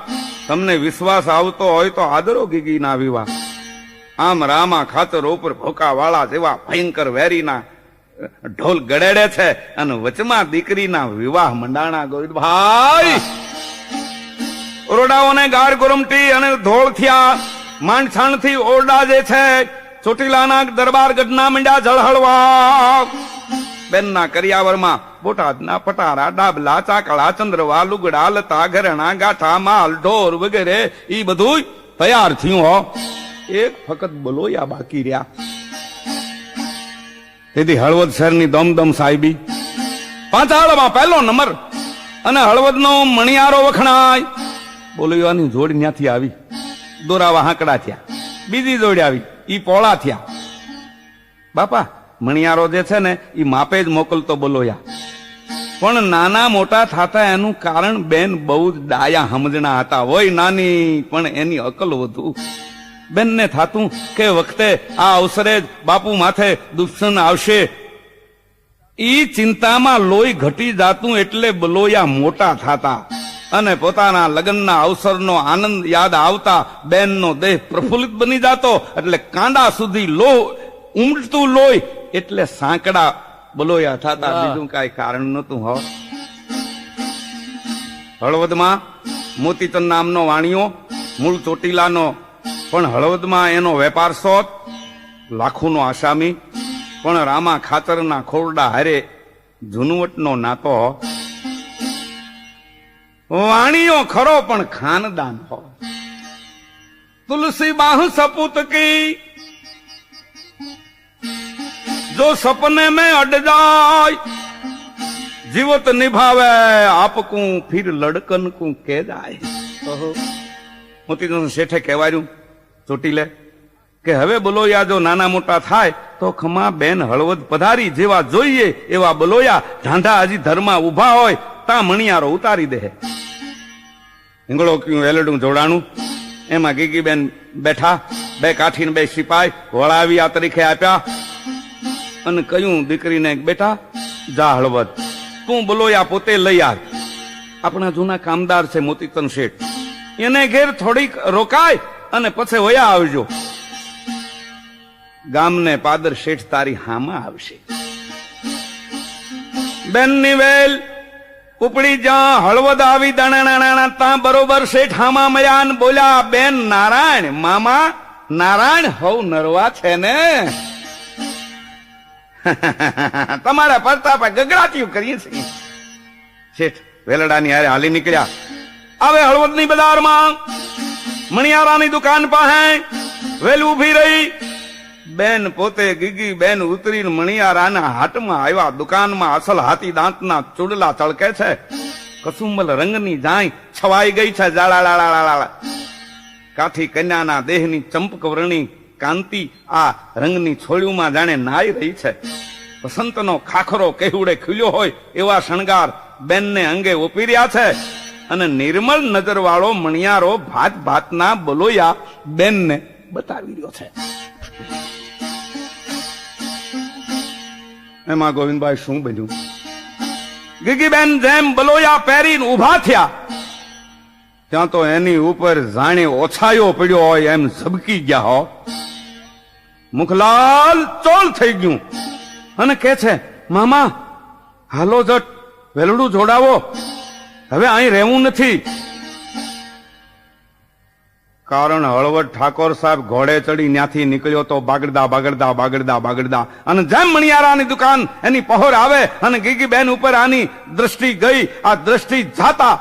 તમને વિશ્વાસ આવતો હોય તો આદરો ગીગીના વિવાહ. આમ રામા ખાતર ઉપર ભોકા વાળા જેવા ભયંકર વેરીના ઢોલ ગડેડે છે, અને વચમાં દીકરીના વિવાહ મંડાણા. ગોવિંદભાઈ, ઓરડાઓને ગાર ગોરમટી અને ધોળ થયા, માંડછાણ થી ઓરડા જે છે ચોટીલાના દરબાર ગઢના મંડ્યા જળહળવા. બેનના કરિયાવરમાં બોટાદના પટારા, ડાબલા, ચાકળા, ચંદ્રવા, લુગડા, લતા, ઘરેણા, ગાંઠા, માલ, ઢોર વગેરે ઈ બધું તૈયાર થયું હો. એક ફકત બલોયા બાકી રહ્યા. તેથી હળવદ શહેરની દમદમ સાહેબી પાંચાળમાં પહેલો નંબર, અને હળવદનો મણિયારો વખણાય. બોલવાની જોડ ન્યાથી આવી, દોરાવા હાંકડા થયા. બીજી જોડ આવી, ઈ પોળા થયા. બાપા, મણિયારો જે છે ને ઈ માપે જ મોકલતો બોલોયા, પણ નાના મોટા થતા એનું કારણ બેન બહુ જ ડાયા સમજણા હતા. હોય નાની પણ એની અકલ વધુ. બેનને થાતું કે વખતે આ અવસરે જ બાપુ માથે દુશ્મન આવશે, ઈ ચિંતામાં લોહી ઘટી જાતું, એટલે બલોયા મોટા થતા. અને પોતાના લગ્નના અવસરનો આનંદ યાદ આવતા બેનનો દેહ પ્રફુલ્લિત બની જાતો, એટલે કાંડા સુધી ઉમટતું લોહી, એટલે સાંકડા બલોયા થતા. બીજું કઈ કારણ નતું. હો, હળવદમાં મોતીચંદ નામનો વાણિયો, મૂળ ચોટીલાનો, પણ હળવદમાં એનો વેપાર સોત, લાખોનો આસામી, પણ રામા ખાતરના ખોરડા હારે જુનવટનો નાતો. વાણિયો ખરો પણ ખાનદાન હો. તુલસી બાહ સપૂત કી જો સપને में अड जाय, जीवत निभावे आपकू फिर लड़कन को के जाय. મોતીચંદ શેઠે કહેવાયું ચોટીલે કે હવે બલોયા જો નાના મોટા થાય તો ખમા બેન હળવદ પધારી જેવા જોઈએ એવા બલોયા ઢાંઢા હજી ધરમાં ઉભા હોય તા મણિયારો ઉતારી દે. હિંગળો ક્યું વેલડું જોડાણું, એમાં ગીગીબેન બેઠા, બે કાઠીને બે સિપાઈ વળાવી આ તરીકે આપ્યા, અને કહ્યું દીકરીને, બેટા જા હળવદ, તું બલોયા પોતે લઈ આવ. આપણા જૂના કામદાર છે મોતીચંદ શેઠ, એને ઘેર થોડીક રોકાય અને પછી વયા આવજો. ગામને પાદર શેઠ તારી હામાં આવશે. બેનની વેલ ઉપડી જ્યાં હળવદ આવી દાણા તાં બરોબર શેઠ હામાં મયાન બોલ્યા, બેન નારાયણ, મામા નારાયણ હવ નરવા છે ને, તમારા પરતાપે ગગડાટીયું કરીએ છીએ. શેઠ વેલડાની હારે હાલી નીકળ્યા. આવે હળવદની બજારમાં મણિયારાની દુકાન પાસે વેલ ઉભી રહી. બેન પોતે ગીગી બેન ઉતરીને મણિયારાના હાટમાં આવ્યા. દુકાનમાં અસલ હાથી દાંતના ચૂડલા ચળકે છે, કસુંબલ રંગની જાય છવાઈ ગઈ છે જાળા. કાઠી કન્યાના દેહની ચંપકવર્ણી કાંતિ આ રંગની છોડ્યુંમાં જાણે નાઈ રહી છે. વસંતનો ખાખરો કેહુડે ખીલ્યો હોય એવા શણગાર બેનને અંગે ઓપી રહ્યા છે, અને નિર્મળ નજર વાળો મણિયારો ભાત ભાતના બલોયા બેનને બતાવી રહ્યો છે. એમાં ગોવિંદભાઈ શું બન્યું? ગીગીબેન જેમ બલોયા પહેરીને ઉભા થયા ત્યાં તો એની ઉપર જાણે ઓછાયો પડ્યો હોય એમ ઝબકી ગયા હો. મુખલાલ ચોળ થઈ ગયું અને કે છે, મામા હાલો જટ વેલડું જોડાવો, હવે અહીં રહેવું નથી. કારણ હળવદ ઠાકોર સાહેબ ઘોડે ચડી ત્યાંથી નીકળ્યો તો બાગડદા, અને જેમ મણિયારાની દુકાન એની પહોર આવે અને ગીગીબેન ઉપર આની દ્રષ્ટિ ગઈ, આ દ્રષ્ટિ જાતા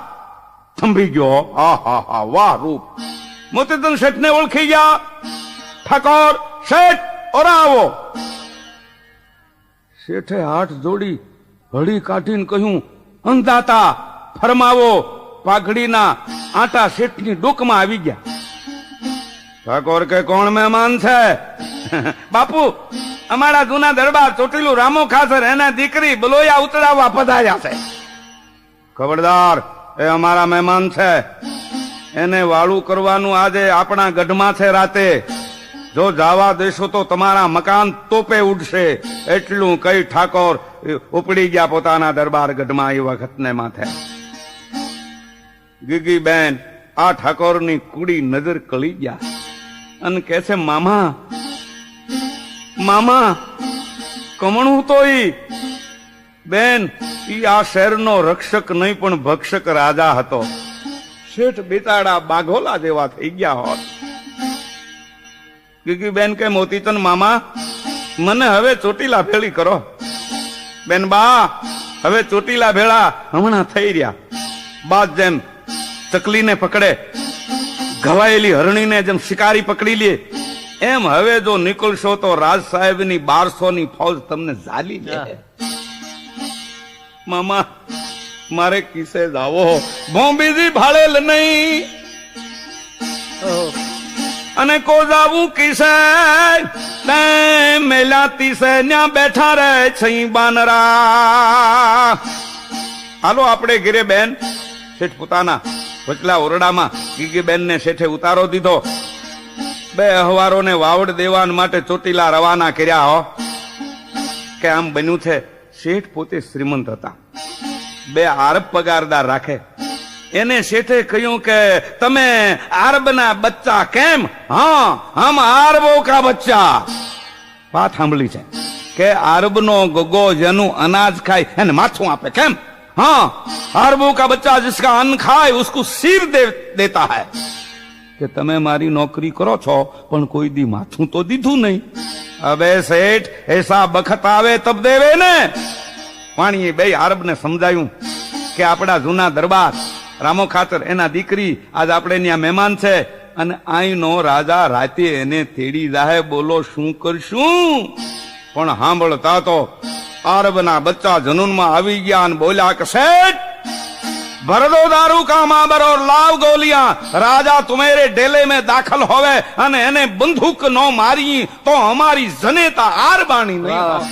થંભી ગયો. આહા, વાહ રૂપ! મોતીચંદ શેઠને ઓળખી ગયા. ઠાકોર શેઠ ઓરા આવો. શેઠે હાથ જોડી હળી કાઢીને કહ્યું, અંધાતા ફરમાવો. પાઘડીના આટા શેઠની ડોકમાં આવી ગયા. ઠાકોર કે કોણ મહેમાન છે? બાપુ, અમારા જૂના દરબાર ચોટીલું રામો ખાસર એના દીકરી બલોયા ઉતરાવવા પધાર્યા છે. ખબરદાર, એ અમારા મહેમાન છે. એને વાળું કરવાનું આજે આપણા ગઢમાં છે રાતે. જો જાવા દેશો તો તમારા મકાન તોપે ઉડશે. એટલું કઈ ઠાકોર ઉપડી ગયા પોતાના દરબાર ગઢમાં એ વખતને માથે. ગીગી બેન આ ઠાકોરની કુડી નજર કળી ગયા અને કહે છે, મામા મામા કમણું તો ઈ બેન ઈ આ શહેરનો રક્ષક નહીં પણ ભક્ષક રાજા હતો. શેઠ બેતાડા બાઘોલા જેવા થઈ ગયા હોત. ગીગી બેન કે મોતીચંદ મામા મને હવે ચોટીલા ભેળી કરો. બેન બા હવે ચોટીલા ભેળા હમણાં થઈ રહ્યા. બાદ જેમ ચકલીને પકડે, ઘવાયેલી હરણીને જેમ શિકારી પકડી લે, એમ હવે જો નીકળશો તો રાજ સાહેબની 1200ની ફૌજ તમને ઝાલી લે. મામા મારે કિસે જાવો, ભોંબીજી ભાળેલ નહીં ઓહો. અને કો જાવું કિસે તે મેલાતી સે ન્યા બેઠા રહે છે બાનરા. હાલો આપણે ઘરે બેન. શેઠ પોતાના વચલા ઓરડામાં ગીગી બેન ને શેઠે ઉતારો દીધો. બે અહવારોને વાવડ દેવાન માટે ચોટીલા રવાના કર્યા. હો કે આમ બન્યું છે, શેઠ પોતે શ્રીમંત હતા, બે આરબ પગારદાર રાખે. એને શેઠે કહ્યું કે તમે આરબના બચ્ચા કેમ? હા હમ આરબો કા બચ્ચા. વાત સાંભળી છે કે આરબનો ગગો જેનું અનાજ ખાય એને માથું આપે. કેમ? हाँ अरबों का बच्चा जिसका अन्न खाए उसको सिर देता है. કે તમે મારી નોકરી કરો છો પણ કોઈ દી માથું તો દીધું નહીં. અબે શેઠ એસા બખત આવે તબ દેવે ને. વાણીએ બે આરબને સમજાયું કે આપણા જૂના દરબાર રામો ખાતર એના દીકરી આજ આપણે ત્યાં મહેમાન છે અને આઈનો રાજા રાતે એને તેડી જાહે. બોલો શું કરશું? પણ સાંભળતા તો આરબના બચ્ચા જનૂનમાં આવી ગયા અને બોલ્યા કે શેઠ भर दो दारू का माबर और लाव गोलियां. राजा तुम्हारे डेले में दाखिल होवे અને એને બંદૂક નો મારી તો અમારી જનેતા આરબાણી નહીં.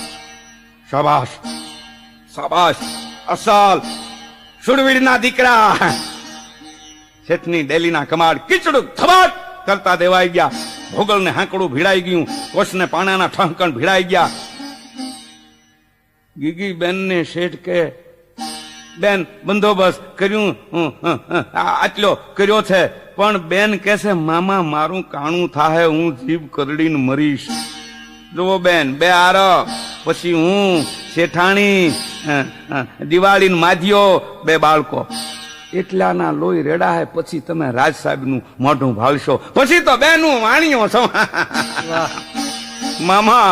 શાબાશ શાબાશ અસલ સુરવીરના દીકરા. શેઠની ડેલીના કમાડ કીચડું થબાટ કરતા દેવાઈ ગયા. ભોગલને હાંકડું ભીડાઈ ગયું, કોષને પાણાના ઠંકણ ભીડાઈ ગયા. ગીગી બેન ને શેઠ કે બેન બંદોબસ્ત કર્યું, આટલો કર્યો છે, પણ બેન કે છે મામા મારું કાણું થાહે, હું જીભ કરડીને મરીશ. જુઓ બેન બે આરો પછી હું શેઠાણી દિવાળી માધ્યો બે બાળકો એટલાના લોહી રેડા હે. પછી તમે રાજ સાહેબ નું મોઢું ભાળશો, પછી તો બેનું વાણીઓ છો. મામા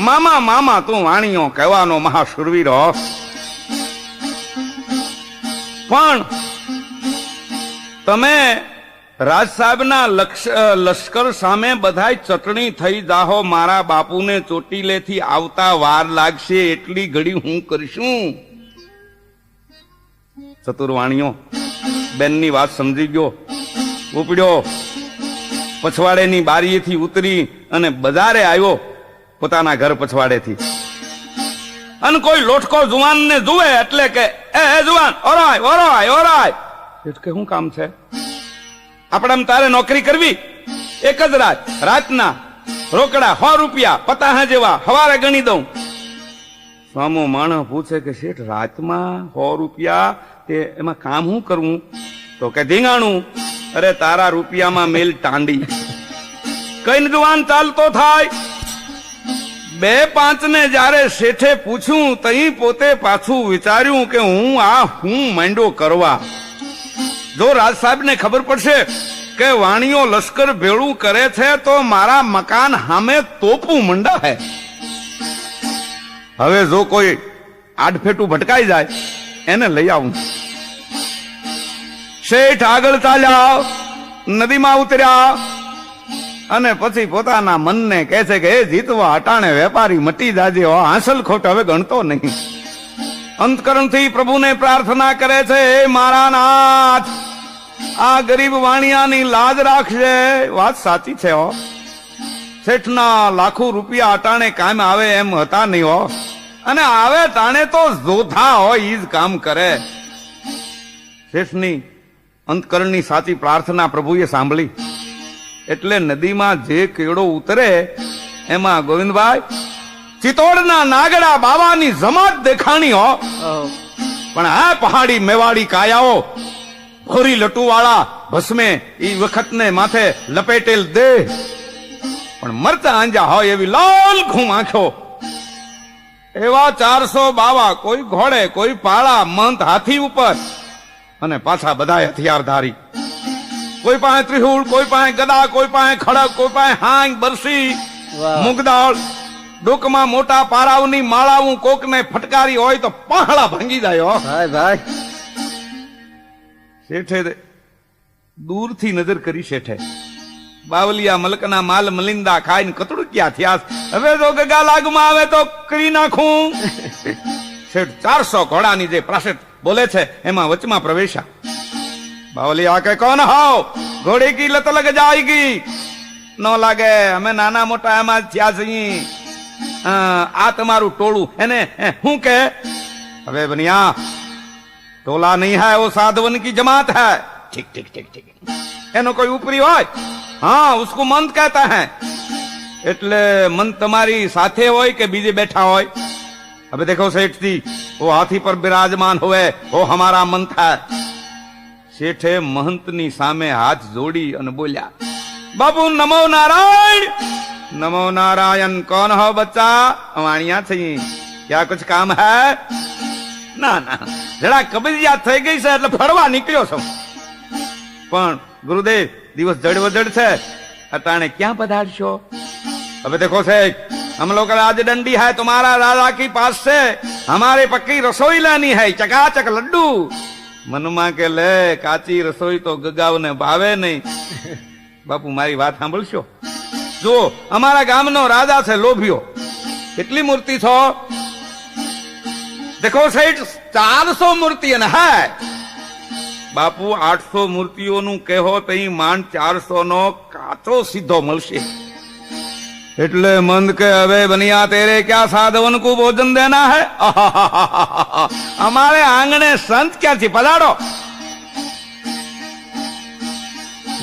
મામા મામા તું વાણીઓ કહેવાનો મહાશુરવીર હો. પણ તમે રાજ સાહેબના લશ્કર સામે બધાય ચટણી થઈ જાહો. મારા બાપુને ચોટીલેથી આવતા વાર લાગશે, એટલી ઘડી હું કરશું. ચતુરવાણીઓ બેનની વાત સમજી ગયો, ઉપડ્યો, પછવાડેની બારીએથી ઉતરી અને બજારે આવ્યો પોતાના ઘર પછવાડેથી. અને કોઈ લોટકો જુવાન ને જુએ એટલે કે એ જુવાન ઓરાય ઓરાય ઓરાય. કે શું કામ છે? આપણે તારે નોકરી કરવી? એક જ રાતના રોકડા 100 રૂપિયા પતાહા જેવા હવારે ગણી દઉં. સામો માણસ પૂછે કે શેઠ રાતમાં 100 રૂપિયા તે એમાં કામ શું કરવું? તો કે ધીંગાણું. અરે તારા રૂપિયામાં મેલ ટાંડી. કઈ જુવાન ચાલતો થાય. 2-5 ને જયારે શેઠે પૂછ્યું તઈ પોતે પાછું વિચાર્યું કે હું માંડો કરવા. જો રાજ સાહેબ ને ખબર પડશે કે વાણીઓ લશ્કર ભેળું કરે છે તો મારા મકાન સામે તોપું મંડા હે. હવે જો કોઈ આડફેટું ભટકાઈ જાય એને લઈ આવું. શેઠ આગળ ચાલ્યા, નદીમાં ઉતર્યા અને પછી પોતાના મનને કહે છે કે એ જીતવા અટાણે વેપારી મટી જાજે, હાંસલ ખોટ હવે ગણતો નહીં. અંતકરણથી પ્રભુને પ્રાર્થના કરે છે, હે મારા નાથ આ ગરીબ વાણિયાની લાજ રાખજે. વાત સાચી છે હો. શેઠના લાખો રૂપિયા અટાણે કામ આવે એમ હતા નહીં હો, અને આવે તાણે તો જોધા હોય ઈ જ કામ કરે. શેઠની અંતકરણની સાચી પ્રાર્થના પ્રભુએ સાંભળી. એટલે નદીમાં જે કેળો ઉતરે એમાં ગોવિંદભાઈ ચિત્તોડના નાગડા બાવાની જમાત દેખાણી હો. ઓહો. પણ આ પહાડી મેવાડી કાયાઓ ભોરી લટુવાળા ભસ્મે ઈ વખતને માથે લપેટેલ દેહ પણ મરતા આંજા હોય એવી લાલ ઘૂમ આંખો. એવા 400 બાવા, કોઈ ઘોડે, કોઈ પાળા, મંત હાથી ઉપર, અને પાછા બધા હથિયારધારી. કોઈ પાસે ત્રિહુળ, કોઈ પાસે ગદા, કોઈ પાસે ખડક, કોઈ પાસે હાંગ, બરસી, વાહ. મુગદાળ, ડોકમાં મોટા પારાવની માળાવું કોકને ફટકારી હોય તો પહાડા ભાંગી જાય હો. ભાઈ ભાઈ. શેઠે દૂરથી નજર કરી. શેઠે બાવલિયા મલકના માલ મલિંદા ખાઈને કતડુક્યા થયા. હવે જો ગગા લાગમાં આવે તો કરી નાખું. શેઠ 400 ઘોડાની જે પ્રાસેટ બોલે છે એમાં વચમાં પ્રવેશા. બાવલિયા કે કોણ હાવ, ઘોડે કી લત લગ જાયગી. ન લાગે, અમે નાના મોટા એમાં થયા છીએ. આ તમારું ટોળું એને શું કે? હવે બનિયા टोला नहीं है, वो साधवन की जमात है. ठीक ठीक ठीक ठीक. एनो कोई ऊपरी હોય, हाँ उसको मंत कहता है. એટલે મંત તમારી સાથે હોય કે બીજે બેઠા હોય? હવે देखो सेठ जी, वो हाथी पर विराजमान हुए, वो हमारा मंत है. શેઠે महंतની સામે હાથ જોડી અને બોલ્યા, બાબુ નમો નારાયણ. નમો નારાયણ. कौन हो बच्चा? अवाणिया छी. क्या कुछ काम है? ના ના, જરા કબજિયાત થઈ ગઈ છે એટલે ફરવા નીકળ્યો છું. પણ ગુરુદેવ, દિવસ જડવજડ છે, અટાણે ક્યાં પધારશો? હવે देखो सेठ, हम लोग आज डंडी है तुम्हारा राजा की पास से, हमारे पक्की रसोई लानी है, चकाचक लड्डू. મનમાં કે લે, કાચી રસોઈ તો ગગાવને ભાવે નહીં. બાપુ મારી વાત સાંભળશો? જો અમારા ગામનો રાજા છે લોભિયો. કેટલી મૂર્તિ છો? देखो सेठ, 400 મૂર્તિ है. બાપુ 800 મૂર્તિઓનું કહેવો તઈ માંડ 400 નો કાચો સીધો મળશે. એટલે મંદ કે હવે બનિયા તેરે ક્યાં સાધવન કો ભોજન દેના હૈ? અમારે આંગણે સંત ક્યાંથી પધારો.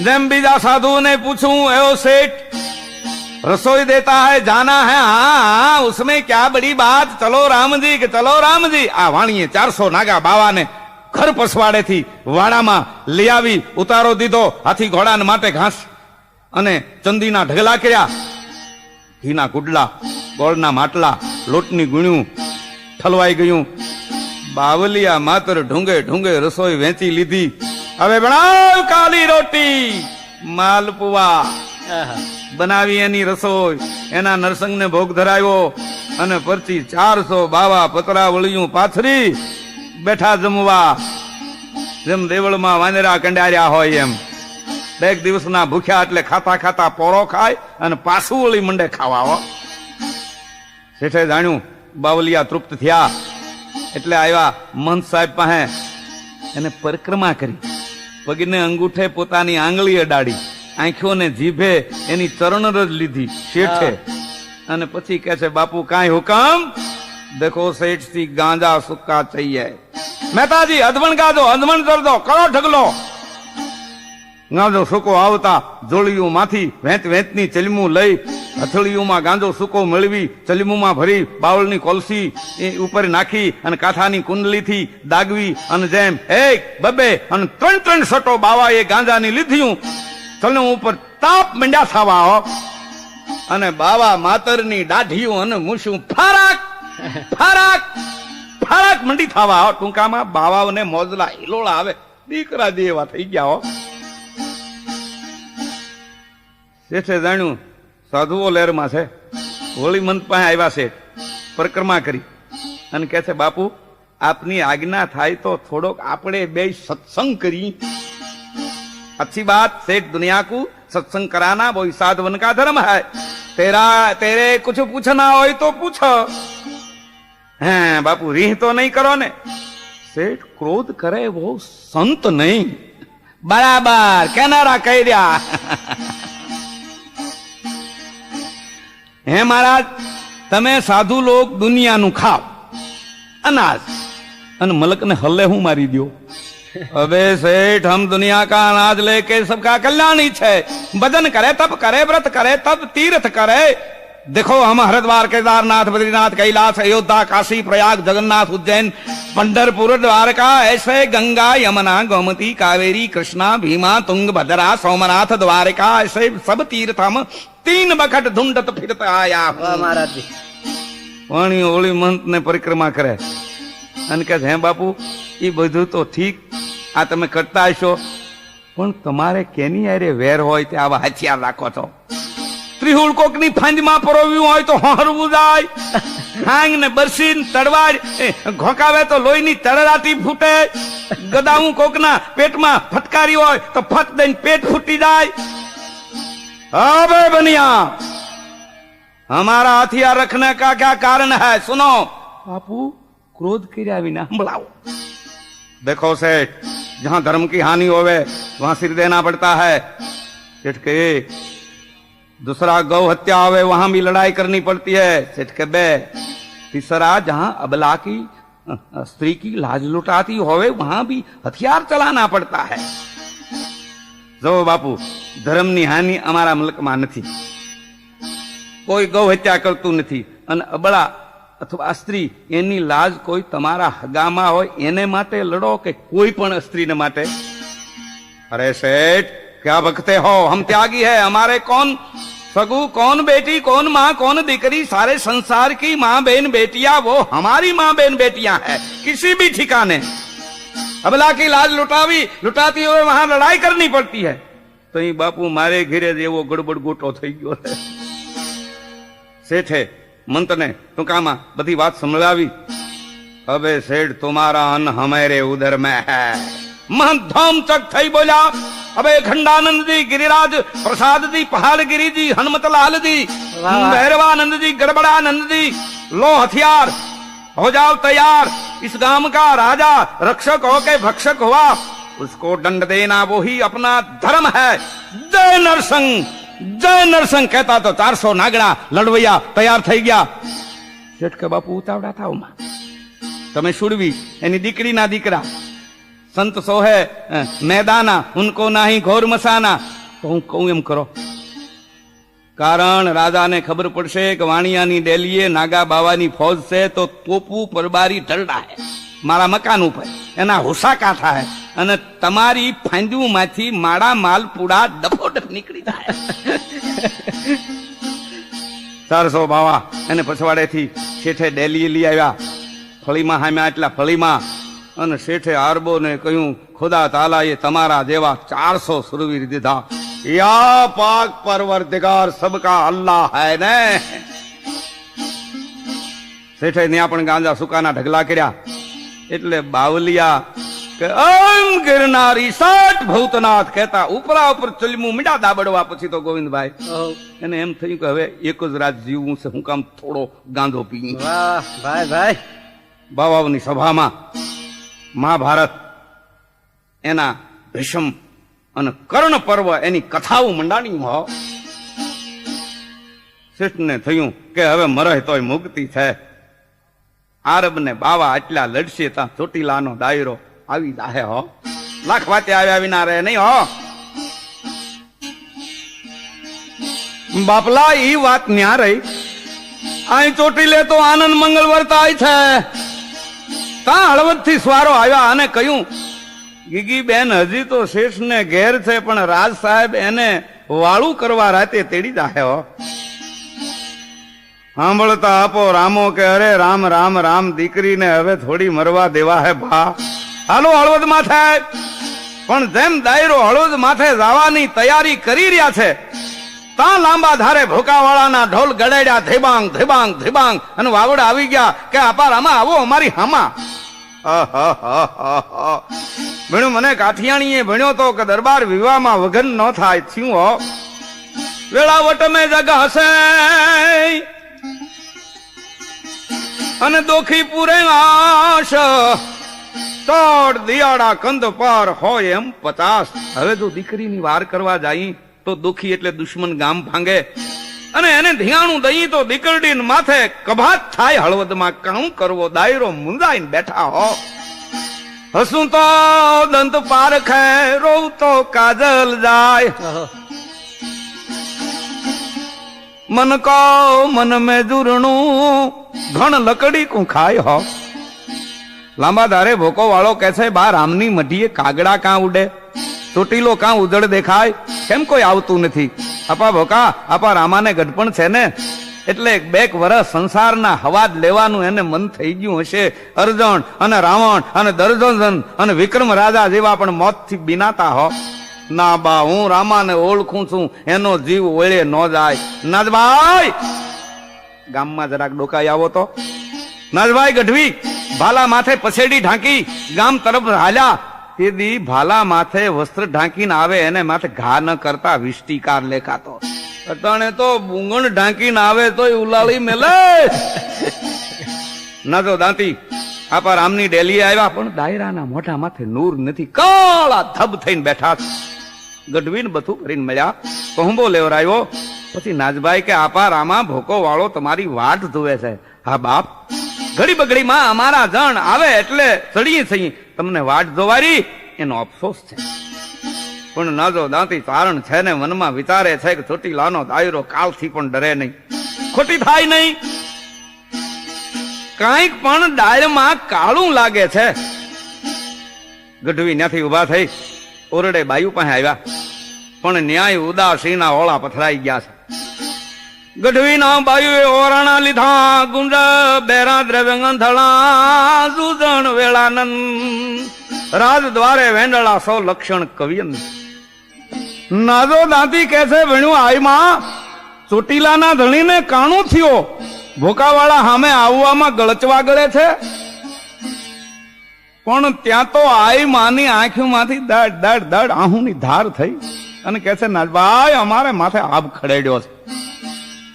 જેમ બીજા સાધુ ને પૂછું, એવો સેठ रसोई देता है, जाना है, हाँ हाँ उसमें क्या बड़ी बात, चलो राम जी के चलो राम जी. आ વાણીએ 400 નાગા બાવાને ઘર પસવાડે થી વાડામાં લઈ આવી ઉતારો દીધો. હાથી ઘોડાને માટે ઘાસ અને ચંદીના ઢગલા કર્યા. ઘીના કુડલા, ગોળના માટલા, લોટની ગુણ્યું ઠલવાઈ ગયું. બાવલિયા માત્ર ઢુંગે ઢુંગે રસોઈ વેચી લીધી. હવે બનાવ કાલી રોટી, માલપુવા બનાવી એની રસોઈ, એના નરસંગને ભોગ ધરાવ્યો અને પરથી 400 બાવા પતરા વળિયું પાથરી બેઠા જમવા. જેમ દેવળમાં વાંદરા કંડાર્યા હોય એમ. 2 દિવસના ભૂખ્યા એટલે ખાતા ખાતા પોરો ખાય અને પાછું વળી મંડે ખાવા હો. શેઠે જાણ્યું બાવલિયા તૃપ્ત થયા એટલે આવ્યા મંત સાહેબ પાસે. એને પરિક્રમા કરી, પગને અંગૂઠે પોતાની આંગળી અડાડી, આંખોને જીભે એની ચરણરજ લીધી શેઠે. અને પછી કહે છે, બાપુ કાંઈ હુકમ? દેખો સેઠ થી ગાંજા સુક્કા ચાહીએ. મહેતાજી અધવણ ગાજો, અધવણ કર દો, કરો ઢગલો. ગાંજો સૂકો આવતા જોડિયું માંથી વેચ વેચની ચલમું લઈ હથળીઓમાં ગાંજો સૂકો મેળવી ચલમુમાં ભરી બાવળની કોલસી ઉપર નાખી અને કાંઠાની કુંડલીથી દાગવી અને જેમ 1, 2 અને 3 સટો બાવા એ ગાંજાની લીધ્યું. ચલનું ઉપર તાપ મંડ્યા થવા હો. અને બાવા માતરની દાઢીઓ અને મૂછું ફારાક ફારાક ફારાક મંડી થવા હો. ટૂંકામાં બાવાઓને મોજલા હિલોળા આવે, દીકરા દેવા થઈ ગયા હો. શેઠે જાણ્યું સાધુઓ લહેરમાં છે. હોળી મંત પાસે આવ્યા છે, પરિક્રમા કરી અને કહે છે, બાપુ આપની આજ્ઞા થાય તો થોડોક આપણે બે સત્સંગ કરી. अच्छी बात सेठ, दुनिया को सत्संग कराना वो साधवन का धर्म है. तेरे कुछ पूछना हो तो पूछो. हैं बापू રીહ तो नहीं करो ने. सेठ क्रोध करे वो संत नहीं. बराबर कहनारा कह दिया. હે મહારાજ, તમે સાધુ લોક દુનિયાનું ખાવ, અનાજ, અને મલકને હલ્લે હું મારી દો. अबे सेठ, हम दुनिया का अनाज लेके सबका कल्याण इच्छे, भजन करे तब करे, व्रत करे तब तीर्थ करे। देखो हम हरिद्वार, केदारनाथ, बद्रीनाथ, कैलाश, अयोध्या, काशी, प्रयाग, जगन्नाथ, उज्जैन, पंढरपुर, द्वारका, ऐसे गंगा, यमुना, गोमती, कावेरी, कृष्णा, भीमा, तुंग, भद्रा, सोमनाथ, द्वारका, ऐसे सब तीर्थ हम 3 वखत ढूंढत फिरत आया। વાહ મહારાજ વાણી ઓળી મંત ને પરિક્રમા કરે અને કે હે બાપુ, એ બધું તો ઠીક, આ તમે કરતા હશો, પણ તમારે કેની આરે વેર હોય તે આવા હથિયાર રાખો છો? ત્રિહુળ કોકની ફંજમાં પરોવ્યું હોય તો હરવું જાય, હાંગ ને બરસીન તડવાડ ઘોકાવે તો લોહીની તળરાટી ફૂટે, ગદાવું કોકના પેટમાં ફટકારી હોય તો ફટ દઈને પેટ ફૂટી જાય। अबे बनिया, हमारा हथियार रखने का क्या कारण है? सुनो। बापू क्रोध किया बिना बुलाओ। देखो सेठ, जहां धर्म की हानि होवे वहां सिर देना पड़ता है। सेठ के दूसरा गौ हत्या होवे वहां भी लड़ाई करनी पड़ती है। सेठ के बे तीसरा जहां अबला की स्त्री की लाज लुटाती होवे वहां भी हथियार चलाना पड़ता है। जो बापू, धर्मनी हानि અમારા મુલકમાં નથી, કોઈ ગૌ હત્યા કરતું નથી, અને અબળા અથવા સ્ત્રી એની લાજ કોઈ તમારા હગામાં હોય એને માટે લડો કે કોઈ પણ સ્ત્રીને માટે? अरे सेठ, क्या बकते हो? हम त्यागी है, हमारे कौन सगु, कौन बेटी, कौन माँ, कौन दीकरी, सारे संसार की माँ बहन बेटियां वो हमारी माँ बहन बेटियां है, किसी भी ठिकाने अबला की लाज लुटाती हुए वहां लड़ाई करनी पड़ती है। तो ये बापू मारे घिरे जेवो गड़बड़ गोटो થઈ ગયો છે। सेठे मंत ने टूंकामा बधी बात समझावी। अबे सेठ, तुम्हारा अन्न हमारे उधर में है। महंत धम चक थई बोला। अबे खंडानंद जी, गिरिराज प्रसाद जी, पहाड़गिरी जी, हनुमतलाल जी, भैरवानंद जी, गड़बड़ानंद जी, लो हथियार, हो जाओ तैयार। इस गांव का राजा रक्षक हो के भक्षक हुआ, उसको दंड देना वो ही अपना धर्म है। जय नरसंग, जय नरसंग कहता तो 400 नागड़ा लड़वैया तैयार થઈ ગયા। શેઠ કે બાપુ ઉતાવળા થાવ માં, તમે સુડવી એની દીકરીના દીકરા, સંત સોહે મેદાના, ઉनको नाही घोर मसाना। तो હું કહું એમ કરો, કારણ રાજાને ખબર પડશે કે વાણિયાની ડેલીએ નાગા બાવાની ફौज છે તો તોપુ પરબારી ઢળડા હે મારા મકાન ઉપર, એના હુસા કાઠા હે, અને તમારી ફાંદુમાંથી માડા માલપુડા ડફોડફ નીકળી જાય। 400 બાવા એને પછવાડેથી શેઠે ડેલી લઈ આવ્યા। ફળીમાં હામ્યા એટલા ફળીમાં, અને શેઠે આરબોને કહ્યું, ખુદા તાલાએ તમારા જેવા 400 સુરવીર દીધા। या पाक परवरदिगार सबका अल्लाह है ने। सेठे ने पण गांजा सुकाना ढगला कर्या એટલે બાવલિયા કે ઓમ ગિરનારી 60 ભૂતનાથ કહેતા ઉપરા ઉપર ચલમું મીડા દાબડવા પછી તો ગોવિંદભાઈ એને એમ થયું કે હવે એક જ રાત જીવવું છે, હું કામ થોડો ગાંધો પી। વાહ ભાઈ ભાઈ, બાવાઓની સભામાં મહાભારત એના ભીષ્મ અને કર્ણ પર્વ એની કથાઓ મંડાણી હો। શેઠને થયું કે હવે મરે તોય મુક્તિ છે। આરબ ને બાવા આટલા લડશે ત્યાં ચોટીલાનો દાયરો આવી જાહે હો, લાખ વાતે આવ્યા વિના રહે નહીં હો। બાપલા ઈ વાત ન્યા રહી, અહીં ચોટીલે તો આનંદ મંગળ વર્તાય છે। ત્યાં હળવદ થી સ્વારો આવ્યા અને કહ્યું, ગીગી બેન હજી તો શેષ ને ઘેર છે, પણ રાજ સાહેબ એને વાળું કરવા રાતે તેડી જાહે હો। સાંભળતા આપો રામો કે અરે રામ રામ રામ, દીકરીને હવે થોડી મરવા દેવા હે ભા, હાલો હળવદ માથે। પણ જેમ દાયરો હળવદ માથે જવાની તૈયારી કરી રહ્યા છે, ત્યાં લાંબા ધારે ભૂકાવાળાના ઢોલ ગડાડ્યા, ધીબાંગ ધીબાંગ ધીબાંગ, અને વાવડ આવી ગયા કે આપા રામા આવો અમારી હામા। ભણ્યું મને કાઠિયાણીએ ભણ્યો તો કે દરબાર વિવાહમાં વગન ન થાય, થયું હો। વેળાવટ મેં જગ હશે અને દોખી પૂરે આશ, તોડ દિયાડા કંદ પર હોય એમ 50। હવે જો દીકરીની વાર કરવા જાય તો દુખી એટલે દુશ્મન ગામ ભાંગે, અને એને ધીયાણું દઈ તો દીકરડીન માથે કભાત થાય। હળવદમાં કામ કરવો, દાયરો મુંજાઈને બેઠા હો। હસું તો દંત પારખે, રોઉં તો કાજલ જાય. ઓહો. મન કો મન મેં જુરણું, ઘણ લકડી કું ખાય હો. લાંબા ધારે ભોકો વાળો કે છે, બા રામની મઢીએ કાગડા કાં ઉડે, ચોટીલો કાં ઉજળ દેખાય, કેમ કોઈ આવતું નથી? આપા ભોકા, આપા રામાને ગઢપણ છે ને, એટલે 2 વર્ષ સંસારના હવાજ લેવાનું એને મન થઈ ગયું હશે. અર્જુન અને રાવણ અને દર્જન અને વિક્રમ રાજા જેવા પણ મોતથી બીનાતા હો. ના બા, હું રામાને ઓળખું છું, એનો જીવ ઓળે ન જાય. નાજભાઈ, ગામમાં જરાક ડોકાઈ આવો તો. નાજભાઈ ગઢવી ભાલા માથે પછેડી ઢાંકી ગામ તરફ હાલ્યા. તે દી ભાલા માથે વસ્ત્ર ઢાંકીને આવે એને માથે ઘા ન કરતા વિષ્ટિકાર લેખાતો. અટાણે તો બુંગણ ઢાંકીને આવે તોય ઉલાળી મેલે. ના તો દાંતી આપા રામની ડેલી આવ્યા, પણ ડાયરાના મોઢા માથે નૂર નથી, કાળા ધબ થઈને બેઠા. ગઢવીને બધું કરીને મળ્યા, કહુંબો લેવરાયો. પછી નાજભાઈ કે આપા રામા ભોકો વાળો તમારી વાટ જોવે છે. હા બાપ, ઘડી બગડીમાં અમારા જણ આવે એટલે ચડીએ થઈ, તમને વાટ જોવારી એનો અફસોસ છે. પણ ના જો દાંતી તારણ છે ને મનમાં વિચારે છે કે ચોટીલાનો દાયરો કાલથી પણ ડરે નહીં, ખોટી થાય નહીં. કાંઈક પણ ડાયરમાં કાળું લાગે છે. ગઢવી ત્યાંથી ઉભા થઈ ઓરડે બાયુ પાસે આવ્યા, પણ ન્યાય ઉદાસીના ઓળા પથરાઈ ગયા છે. ગઢવીના બાયુએ ઓરાણા લીધા, ગુંજ બેરા દ્રવ્ય ગંધળા, જુજણ વેળાનંદ રાજ દ્વારે વેંડળા, 100 લક્ષણ કવિયન. નાજો દાંતી કે છે, ભણ્યું આઈમાં ચોટીલાના ધણીને કાણું થયો, ભોકાવાળા સામે આવવામાં ગળચવા ગળે છે. પણ ત્યાં તો આઈ માની આંખોમાંથી દાડ દાડ દાડ આહુની ધાર થઈ અને કે છે, નાજભાઈ અમારે માથે આબ ખડેડ્યો છે.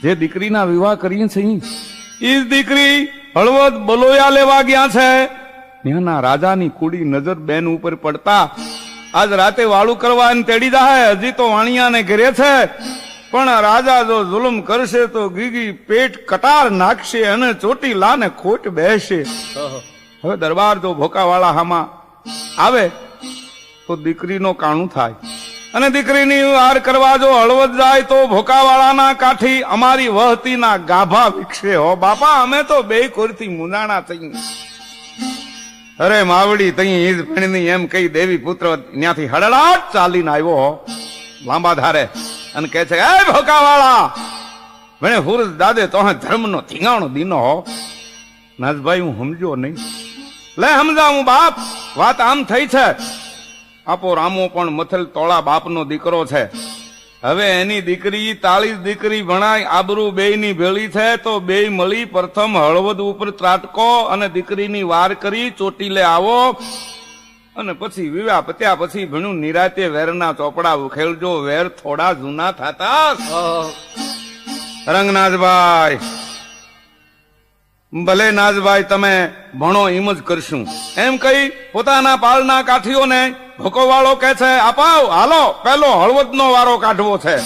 જે દીકરીના વિવાહ કરીએ છીએ એ દીકરી હળવદ બલોયા લેવા ગયા છે. ત્યાંના રાજાની કુડી નજર બેન ઉપર પડતા આજ રાતે વાળું કરવા તેડી જાય. હજી તો વાણિયાને ઘરે છે, પણ રાજા જો જુલમ કરશે તો ગીગી પેટ કટાર નાખશે અને ચોટીલાને ખોટ બેસશે. ઓહો. હવે દરબાર જો ભોકાવાળા હામાં આવે તો દીકરીનો કાણું થાય, અને દીકરીની વાર કરવા જો હળવદ જાય તો ભોકાવાળાના કાઠી અમારી વહતીના ગાભા વિકસે. હો બાપા, અમે તો 2 કોરથી મુંજાણા થઈ. અરે માવડી તઈ ઈજ ભણની એમ કઈ દેવી પુત્ર ત્યાંથી હડલાટ ચાલીને આવ્યો હો લાંબા ધારે, અને કહે છે, એ ભોકાવાળા ભણે હુરજ દાદે તો ધર્મનો ધીંગાણો દીનો હો. નાજભાઈ હું સમજ્યો નહીં. લે સમજાવું બાપ, વાત આમ થઈ છે. આપો રામો પણ મથલ તોળા બાપનો દીકરો છે. હવે એની દીકરી 40 દીકરી ભણાય, આબરૂ બેયની ભેળી છે, તો બેય મળી પ્રથમ હળવદ ઉપર ત્રાટકો અને દીકરીની વાર કરી ચોટીલે આવો, અને પછી વિવાહ પત્યા પછી ભણ્યું નિરાતે વેરના ચોપડા ઉખેલજો, વેર થોડા જૂના થતા. ઓહો. રંગનાથભાઈ, ભલે નાજભાઈ તમે ભણો એમ જ કરશું એમ કહી પોતાના પાળના કાઠીઓને ભોકોવાળો કે છે, આપાવ હાલો પેલો હળવદનો વારો કાઢવો છે.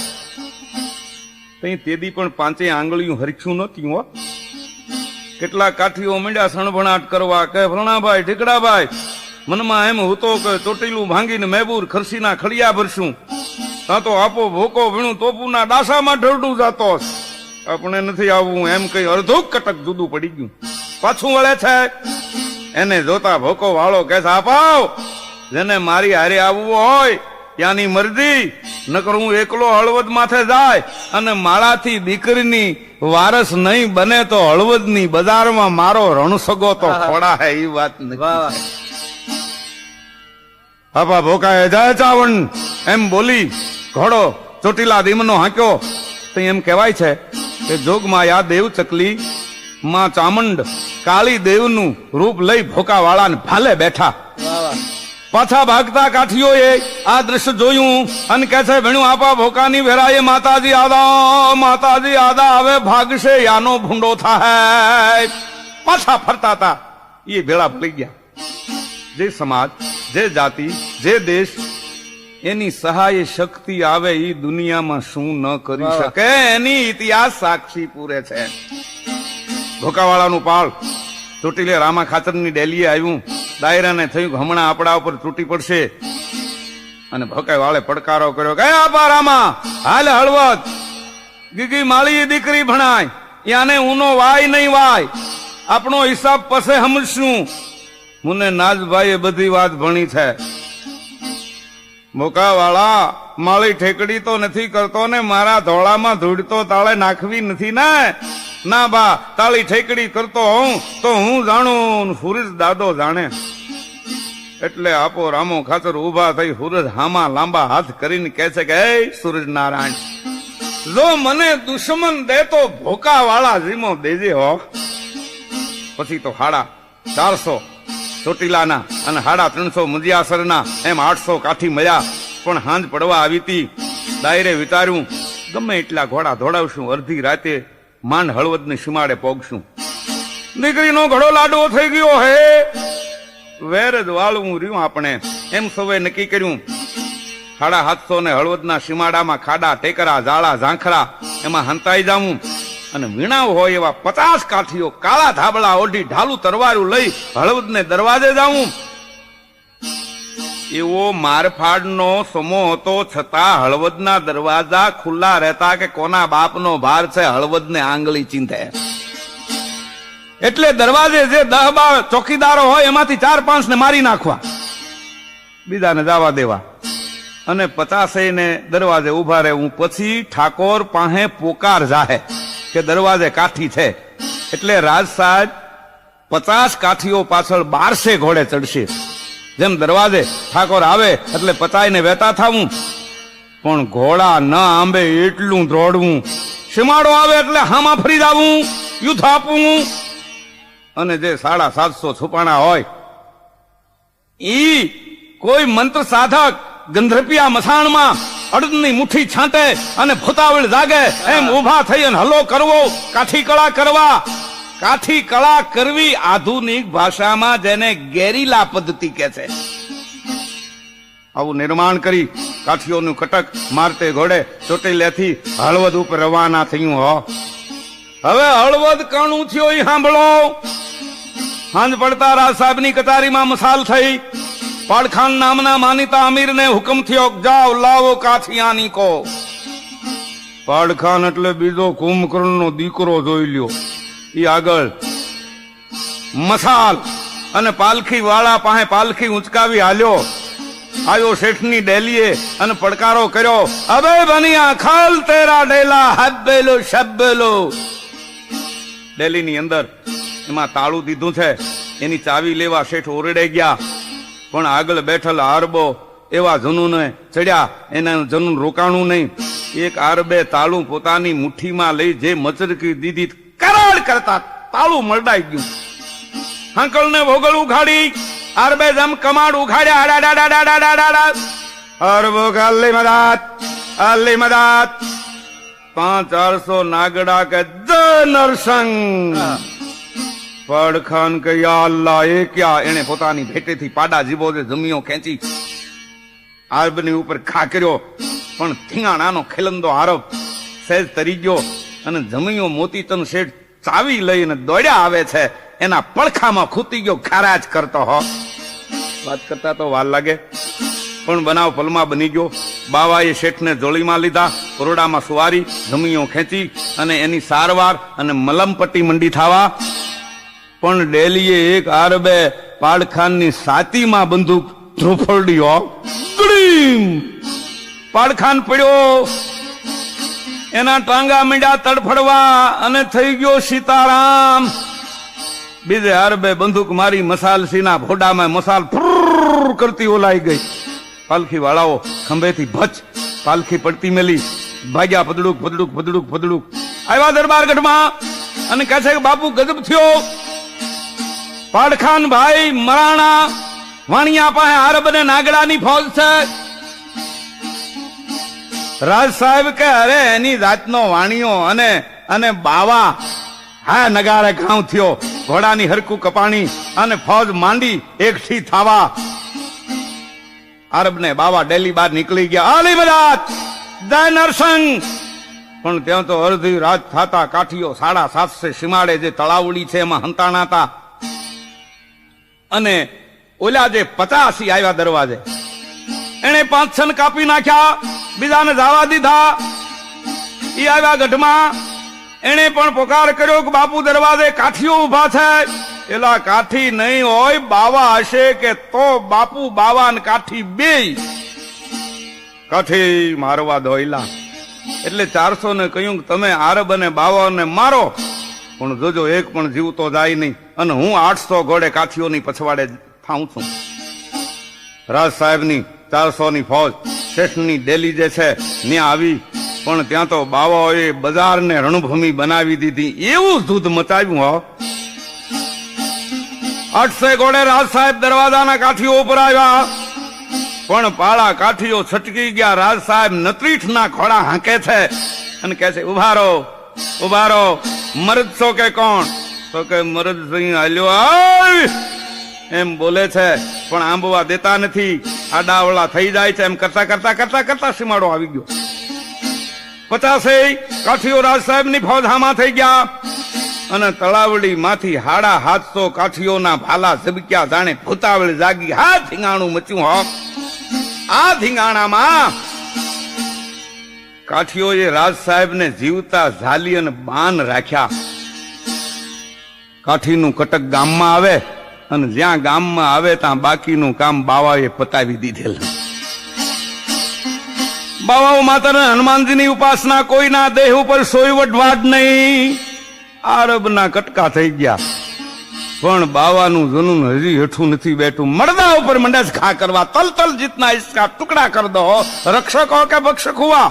તઈ તેદી પણ 5 આંગળીયું હરખ્યું નહોતી હો. કેટલા કાઠીઓ મીંડા સણભણાટ કરવા કે ભરણાભાઈ ઢીકડાભાઈ મનમાં એમ હતો કે ચોટીલું ભાંગીને મેબૂર ખરસીના ખડિયા ભરશું, ત્યાં તો આપો ભોકો ભીણું તોપુના ડાસામાં ઢળડું જાતો. આપણે નથી આવવું એમ કઈ અડધું કટક જુદું પડી ગયું. પાછું વળે છે. એને જોતા ભોકો વાળો કે છે, આપાવ જેને મારી હારે આવવું હોય ત્યાંની મરજી, નકર હું એકલો હળવદ માથે જાય અને માળાથી દીકરીની વારસ નહીં બને તો હળવદની બજારમાં મારો રણસગો તો ખોડા હે. એ વાત વાહ. આપા ભોકાએ જય ચાવણ એમ બોલી ઘોડો ચોટીલા દીમનો હાંક્યો. તો એમ કહેવાય છે કે જોગમાયા દેવ ચકલી માં ચામુંડ કાળી દેવનું રૂપ લઈ ભોકાવાળાને ભાલે બેઠા. પાછા ભાગતા કાઠીઓએ આ દ્રશ્ય જોયું અને કહે છે, ભણ્યું આપા ભોકાની વેરાએ માતાજી આદા હવે ભાગશે યાનો ભૂંડો થાય. પાછા ફરતા હતા એ ભેળા પડી ગયા. જે સમાજ, જે જાતિ, જે દેશ એની સહાય શક્તિ આવે એ દુનિયામાં શું ન કરી શકે એની ઇતિહાસ સાક્ષી પૂરે છે. ભોકાવાળાનું પાળ ચોટીલે રામા ખાચરની ડેલીએ આવ્યું. દાયરાને થયું કે હમણાં આપણા ઉપર તૂટી પડશે અને ભકાઈ વાળે પડકારો કર્યો કે આપા રામા હાલ હળવદ ગીગી માળી દીકરી ભણાય યાને ઉનો વાય નહીં વાય આપણો હિસાબ પસે સમજશું મને નાજભાઈએ બધી વાત ભણી છે મોકાવાળા માળી ઠેકડી તો નથી કરતો ને મારા ધોળામાં ધૂળ તો તાળે નાખવી નથી ને ના બા તાળી ઠેકડી કરતો હોઉં તો હું જાણું સૂરજ દાદો જાણે એટલે આપો રામો ખાતર ઉભા થઈ સૂરજ હામાં લાંબા હાથ કરીને કહે છે કે હે સૂરજ નારાયણ જો મને દુશ્મન દે તો ભોકા વાળા જીમો દેજે હો પછી તો 450 ચોટીલાના અને 350 મુંદિયાસરના એમ 800 કાઠી મળ્યા પણ હાંજ પડવા આવી તી દાયરે વિચાર્યું ગમે એટલા ઘોડા દોડાવશું અડધી રાતે માંડ હળવદની સીમાડે પોગશું દીકરીનો ઘડો લાડવો થઈ ગયો હે વેર જ વાળવું રહ્યું આપણે એમ સૌએ નક્કી કર્યું 750 ને હળવદના સીમાડામાં ખાડા ટેકરા જાળા ઝાંખરા એમાં હંતાઈ જાવું અને વીણાવ હોય એવા 50 કાઠીઓ કાળા ધાબળા ઓઢી ઢાલું તરવારું લઈ હળવદને દરવાજે જાવું એવો મારફાડનો સમો હતો છતાં હળવદના દરવાજા ખુલ્લા રહેતા કે કોના બાપનો ભાર છે હળવદને આંગળી ચીંધે એટલે દરવાજે જે 10-12 ચોકીદારો હોય એમાંથી 4-5 ને મારી નાખવા બીજાને જવા દેવા અને 50 ને દરવાજે ઉભા રહેવું પછી ઠાકોર પાસે પોકાર જાહે કે દરવાજે કાઠી છે એટલે રાજ સાહેબ 50 કાઠીઓ પાછળ 1200 ઘોડે ચડશે જેમ દરવાજે ઠાકોર આવે એટલે 50 ને વેતા થાવું પણ ઘોડા ન આંબે એટલું દોડવું સીમાડો આવે એટલે હામાં ફરી જાવું યુદ્ધ આપવું અને જે 750 છુપાણા હોય ઈ કોઈ મંત્ર સાધક ગંધર્પિયા મસાણમાં અડદની મુઠ્ઠી છાંટે અને ભૂતાવળ જાગે એમ ઉભા થઈ અને હલો કરવો કાઠી કળા કરવા કાઠી કળા કરવી આધુનિક ભાષામાં જેને ગેરીલા પદ્ધતિ કહે છે આવું નિર્માણ કરી કાઠીઓનું કટક મારતે ઘોડે ચોટીલેથી હળવદ ઉપર રવાના થયું હો હવે હળવદ કાણું થયો એ સાંભળો હાંજ પડતા રાજ સાહેબની કચેરીમાં મસાલ થઈ પાડખાન નામના માનીતા અમીરને હુકમ થયો જાઓ લાવો કાઠિયાની કો પાડખાન એટલે બીજો કુંભકર્ણનો દીકરો જોઈ લ્યો ઈ આગળ મસાલ અને પાલખી વાળા પાસે પાલખી ઉંચકાવી હાલ્યો આયો શેઠની ડેલીએ અને પડકારો કર્યો અબે બનિયા ખાલ તેરા ડેલા હબ્બેલો શબ્બેલો ડેલીની અંદર એમાં તાળું દીધું છે એની ચાવી લેવા શેઠ ઓરડે ગયા પણ આગળ બેઠેલ આરબો એવા જનુને ચડ્યા એના જનુન રોકાણું નહીં એક આરબે તાળું પોતાની મુઠ્ઠીમાં લઈ જે મચરકી દીધી કરાડ કરતા તાળું મરડાઈ ગયું હાંકળ ને ભોગળ ઉઘાડી આરબે જમ કમાડ ઉઘાડ્યા અરબો ગાલી મદાત 500 નાગડા કે નરસંગ પડખાન કે યા અલ્લાહ એ ક્યા એને પોતાની ભેટેથી પાડા જીભો જમીઓ ખેંચી આરબની ઉપર ખા કર્યો પણ થીંગાણાનો ખેલંદો આરબ સહેજ તરી ગયો અને જમીઓ મોતીચંદ શેઠ ચાવી લઈને દોડ્યા આવે છે એના પડખામાં ખૂતી ગયો ખારાજ કરતો હો વાત કરતા તો વાર લાગે પણ બનાવ પલમાં બની ગયો બાવાએ શેઠને જોળીમાં લીધા ઓરડામાં સુવારી જમીઓ ખેંચી અને એની સારવાર અને મલમપટ્ટી મંડી થવા પણ ડેલીએ એક આરબે પાડખાનની છાતીમાં બંદૂક ધ્રુફડી હો પાડખાન પડ્યો એના ટાંગા મીંડા તડફડવા અને થઈ ગયો સીતારામ બીજે આરબે બંદૂક મારી મસાલ સીના ભોડામાં મસાલ ફુર કરતી ઓલાઈ ગઈ પાલખી વાળાઓ ખંભેથી ભચ પાલખી પડતી મેલી ભાગ્યા પદડુક આવ્યા દરબારગઢમાં અને કહે છે કે બાપુ ગજબ થયો પાડખાન ભાઈ મરાણા વાણિયા પાસે આરબ ને નાગડાની ફોજ છે રાજ સાહેબ કે અરે એની જાતનો વાણિયો અને બાવા હા નગારે ઘાવ થયો ઘોડાની હરકું કપાણી અને ફોજ માંડી એકઠી થાવા આરબ ને બાવા ડેલી બહાર નીકળી ગયા આલી મદાત જય નરસંગ પણ ત્યાં તો અડધી રાત થાતા કાઠીઓ 750 સીમાડે જે તળાવડી છે એમાં હંતાણા હતા અને ઓલા જે 50 આવ્યા દરવાજે, એને 5 છન કાપી નાખ્યા, બીજાને જવા દીધા. ઈ આવ્યા ગઢમાં, એને પણ પોકાર કર્યો કે બાપુ દરવાજે કાઠીઓ ઉભા છે. એલા કાઠી નહીં હોય, બાવા હશે કે તો બાપુ બાવા ને કાઠી બેય. કાઠી મારવા દોયલા એટલે 400 ને કહ્યું કે તમે આરબ અને બાવાને મારો, પણ જોજો એક પણ જીવતો જાય નહીં, અને હું 800 ઘોડે કાઠીઓની પછવાડે થાઉં છું. રાજ સાહેબની 400 ની ફોજ શેઠની ડેલી જે છે ત્યાં આવી, પણ ત્યાં તો બાવાઓએ બજારને રણભૂમિ બનાવી દીધી. એવું ધૂધ મચાવ્યું હો. 800 ઘોડે રાજ સાહેબ દરવાજાના કાઠીઓ ઉપર આવ્યા, પણ પાળા કાઠીઓ છટકી ગયા. રાજ સાહેબ નત્રીઠના ખોડા હાંકે છે અને કહે છે ઉભા રહો, ઉભા રહો, મરદ છો કે કોણ? તો કે મરદ સિંહ હાલ્યો આવ એમ બોલે છે, પણ આંબવા દેતા નથી. આડાવડા થઈ જાય છે. એમ કરતા કરતા કરતા કરતા સીમાડો આવી ગયો. 50 કાઠીઓ રાજ સાહેબ ની ફોજ હામાં થઈ ગયા, અને તળાવડી માંથી 750 કાઠીઓના ભાલા ઝબક્યા, જાણે ભૂતાવળ જાગી. હા ધીંગાણું મચ્યું હો. આ ધીંગાણામાં કાઠીઓએ રાજ સાહેબને જીવતા ઝાલી અને બાન રાખ્યા. કાઠીનું કટક ગામમાં આવે, અને જ્યાં ગામમાં આવે ત્યાં બાકીનું કામ બાવાએ પતાવી દીધેલ. બાવાઓ માતા હનુમાનજીની ઉપાસના, કોઈના દેહ ઉપર સોયવટ નહીં. આરબના કટકા થઈ ગયા, પણ બાવાનું જનૂન હજી હેઠું નથી બેઠું. મરદા ઉપર મંડસ ઘા કરવા, તલ તલ જીતના ઇસકા ટુકડા કર દો, રક્ષક હો કે ભક્ષક હુઆ.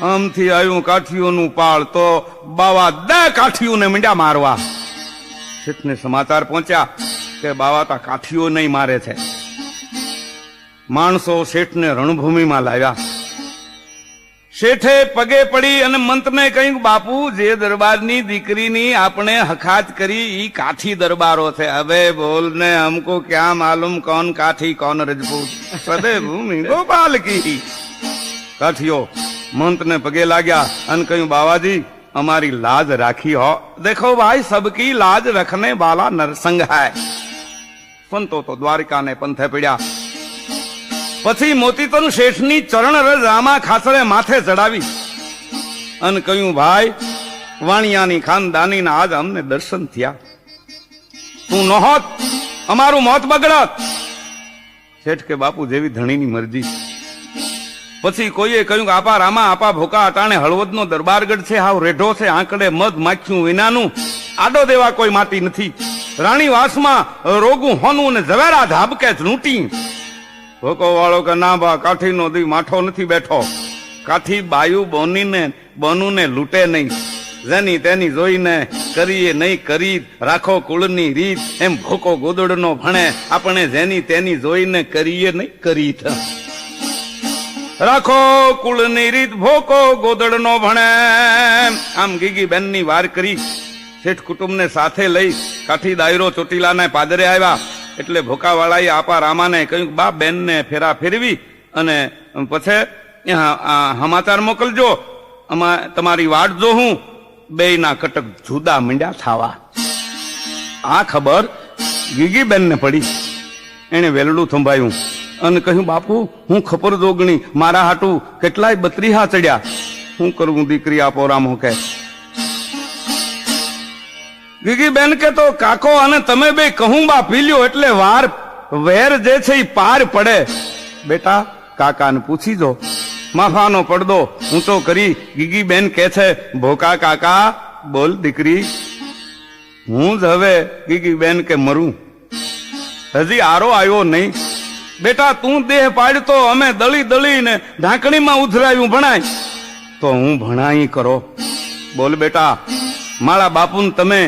આમથી આવ્યું કાઠીઓનું પાળ, તો બાવા 10 કાઠીઓને મંડ્યા મારવા. શેઠને સમાચાર પહોંચ્યા કે બાવા તા કાઠીઓ નહીં મારે છે. માણસો શેઠને રણભૂમિમાં લાવ્યા. શેઠે પગે પડી અને મંત્રને કહ્યું બાપુ, જે દરબારની દીકરીની આપણે હખાત કરી ઈ કાઠી દરબારો છે. હવે બોલને, હમકો ક્યાં માલુમ કોણ કાઠી કોણ રજપૂત, સદે ભૂમિ ગોપાલ કી. કાઠીઓ મંત્રને પગે લાગ્યા અને કહ્યું બાવાજી, અમારી લાજ રાખી હો. દેખો ભાઈ, સબકી લાજ રખને વાલા નરસંગ હૈ. સંતો તો દ્વારિકા ને પંથે પડ્યા. પછી મોતીતન શેઠની ચરણ રજ આમાં ખાસરે માથે ચડાવી અને કહ્યું ભાઈ, વાણિયાની ખાનદાનીના આજ અમને દર્શન થયા. તું નહોત, અમારું મોત બગડત. શેઠ કે બાપુ જેવી ધણીની મરજી. પછી કોઈએ કહ્યું કે આપા રામા, આપા ભોકા અટાણે હળવદનો દરબારગઢ છે, હાવ રેઢો છે, આંકડે મધ માખ્યું વિનાનું, આડો દેવા કોઈ માટી નથી. રાણી વાસમાં રોગું હોનું ને ઝવેરા ધાબકે જ લૂંટી. ભોકો વાળો કે ના બા, કાઠીનો દી માઠો નથી બેઠો. કાઠી બાયુ બોનુને લૂંટે નહીં, જેની તેની જોઈને કરીએ નહીં કરી, રાખો કુળની રીત, એમ ભોકો ગોદડનો ભણે. આપણે જેની તેની જોઈને કરીએ નહીં કરી. રાખો કુળની રીત, ભોકો ગોદડનો ભણે. આમ ગીગી બેનની વાર કરી. શેઠ કુટુંબને સાથે લઈ કાઠી દાયરો ચોટીલાના પાદરે આવ્યા. એટલે ભોકાવાળાએ આપા રામાને કહ્યું બા, બેનને ફેરા ફેરવી અને પછી સમાચાર મોકલજો, તમારી વાટ જોઉં. બેયના કટક જુદા મંડ્યા થાવા. આ ખબર ગીગીબેનને પડી. એને વેલડું થંભાયું અને કહ્યું બાપુ, હું ખપર જોગણી, મારા હાટું કેટલાય બત્રીહા ચડ્યા. શું કરવું દીકરી, આપો રામો કે. ગીગીબેન કે તો કાકો અને તમે બે કહું બા પી લ્યો એટલે વેર જે છે એ પાર પડે. બેટા કાકાને પૂછી જો. માફાનો પડદો ઊંચો કરી ગીગીબેન કે છે, ભોકા કાકા બોલ દીકરી. હું જ હવે ગીગીબેન કે મરું, હજી આરો આવ્યો નહીં. બેટા તું દેહ પાડતો, અમે દળી દળીને ઢાંકણીમાં ઉધરાયું ભણાય, તો હું ભણાઈ કરો. બોલ બેટા, મારા બાપુને તમે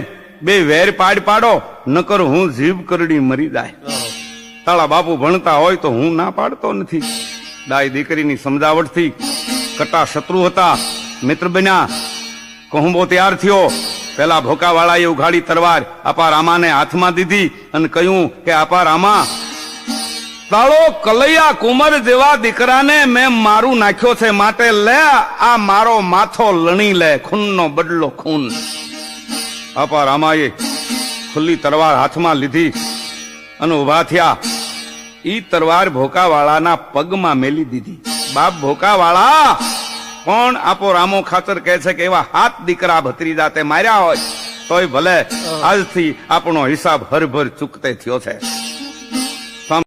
બે વેર પાડો, નકર હું જીભ કરડી મરી જાય. તારા બાપુ ભણતા હોય તો હું ના પાડતો નથી. દાઈ દીકરીની સમજાવટથી કટા શત્રુ હતા, મિત્ર બન્યા. કહુંબો તૈયાર થયો. પેલા ભોકાવાળાએ ઉઘાડી તલવાર આપા રામાને હાથમાં દીધી અને કહ્યું કે આપા રામા, તાળો કલૈયા કુંવર જેવા દીકરાને મેં મારું નાખ્યો છે, માટે લે આ મારો માથો લણી લે, ખૂનનો બદલો ખૂન. આપા રામાએ ખુલ્લી તલવાર હાથમાં લીધી અને ઉભા થયા. ઈ તરવાર ભોકાવાળાના પગમાં મેલી દીધી. બાપ ભોકાવાળા, પણ આપો રામો ખાતર કહે છે કે એવા 7 દીકરા ભત્રીજા તે માર્યા હોય તોય ભલે આજથી આપણો હિસાબ હરભર ચૂકતે થયો છે.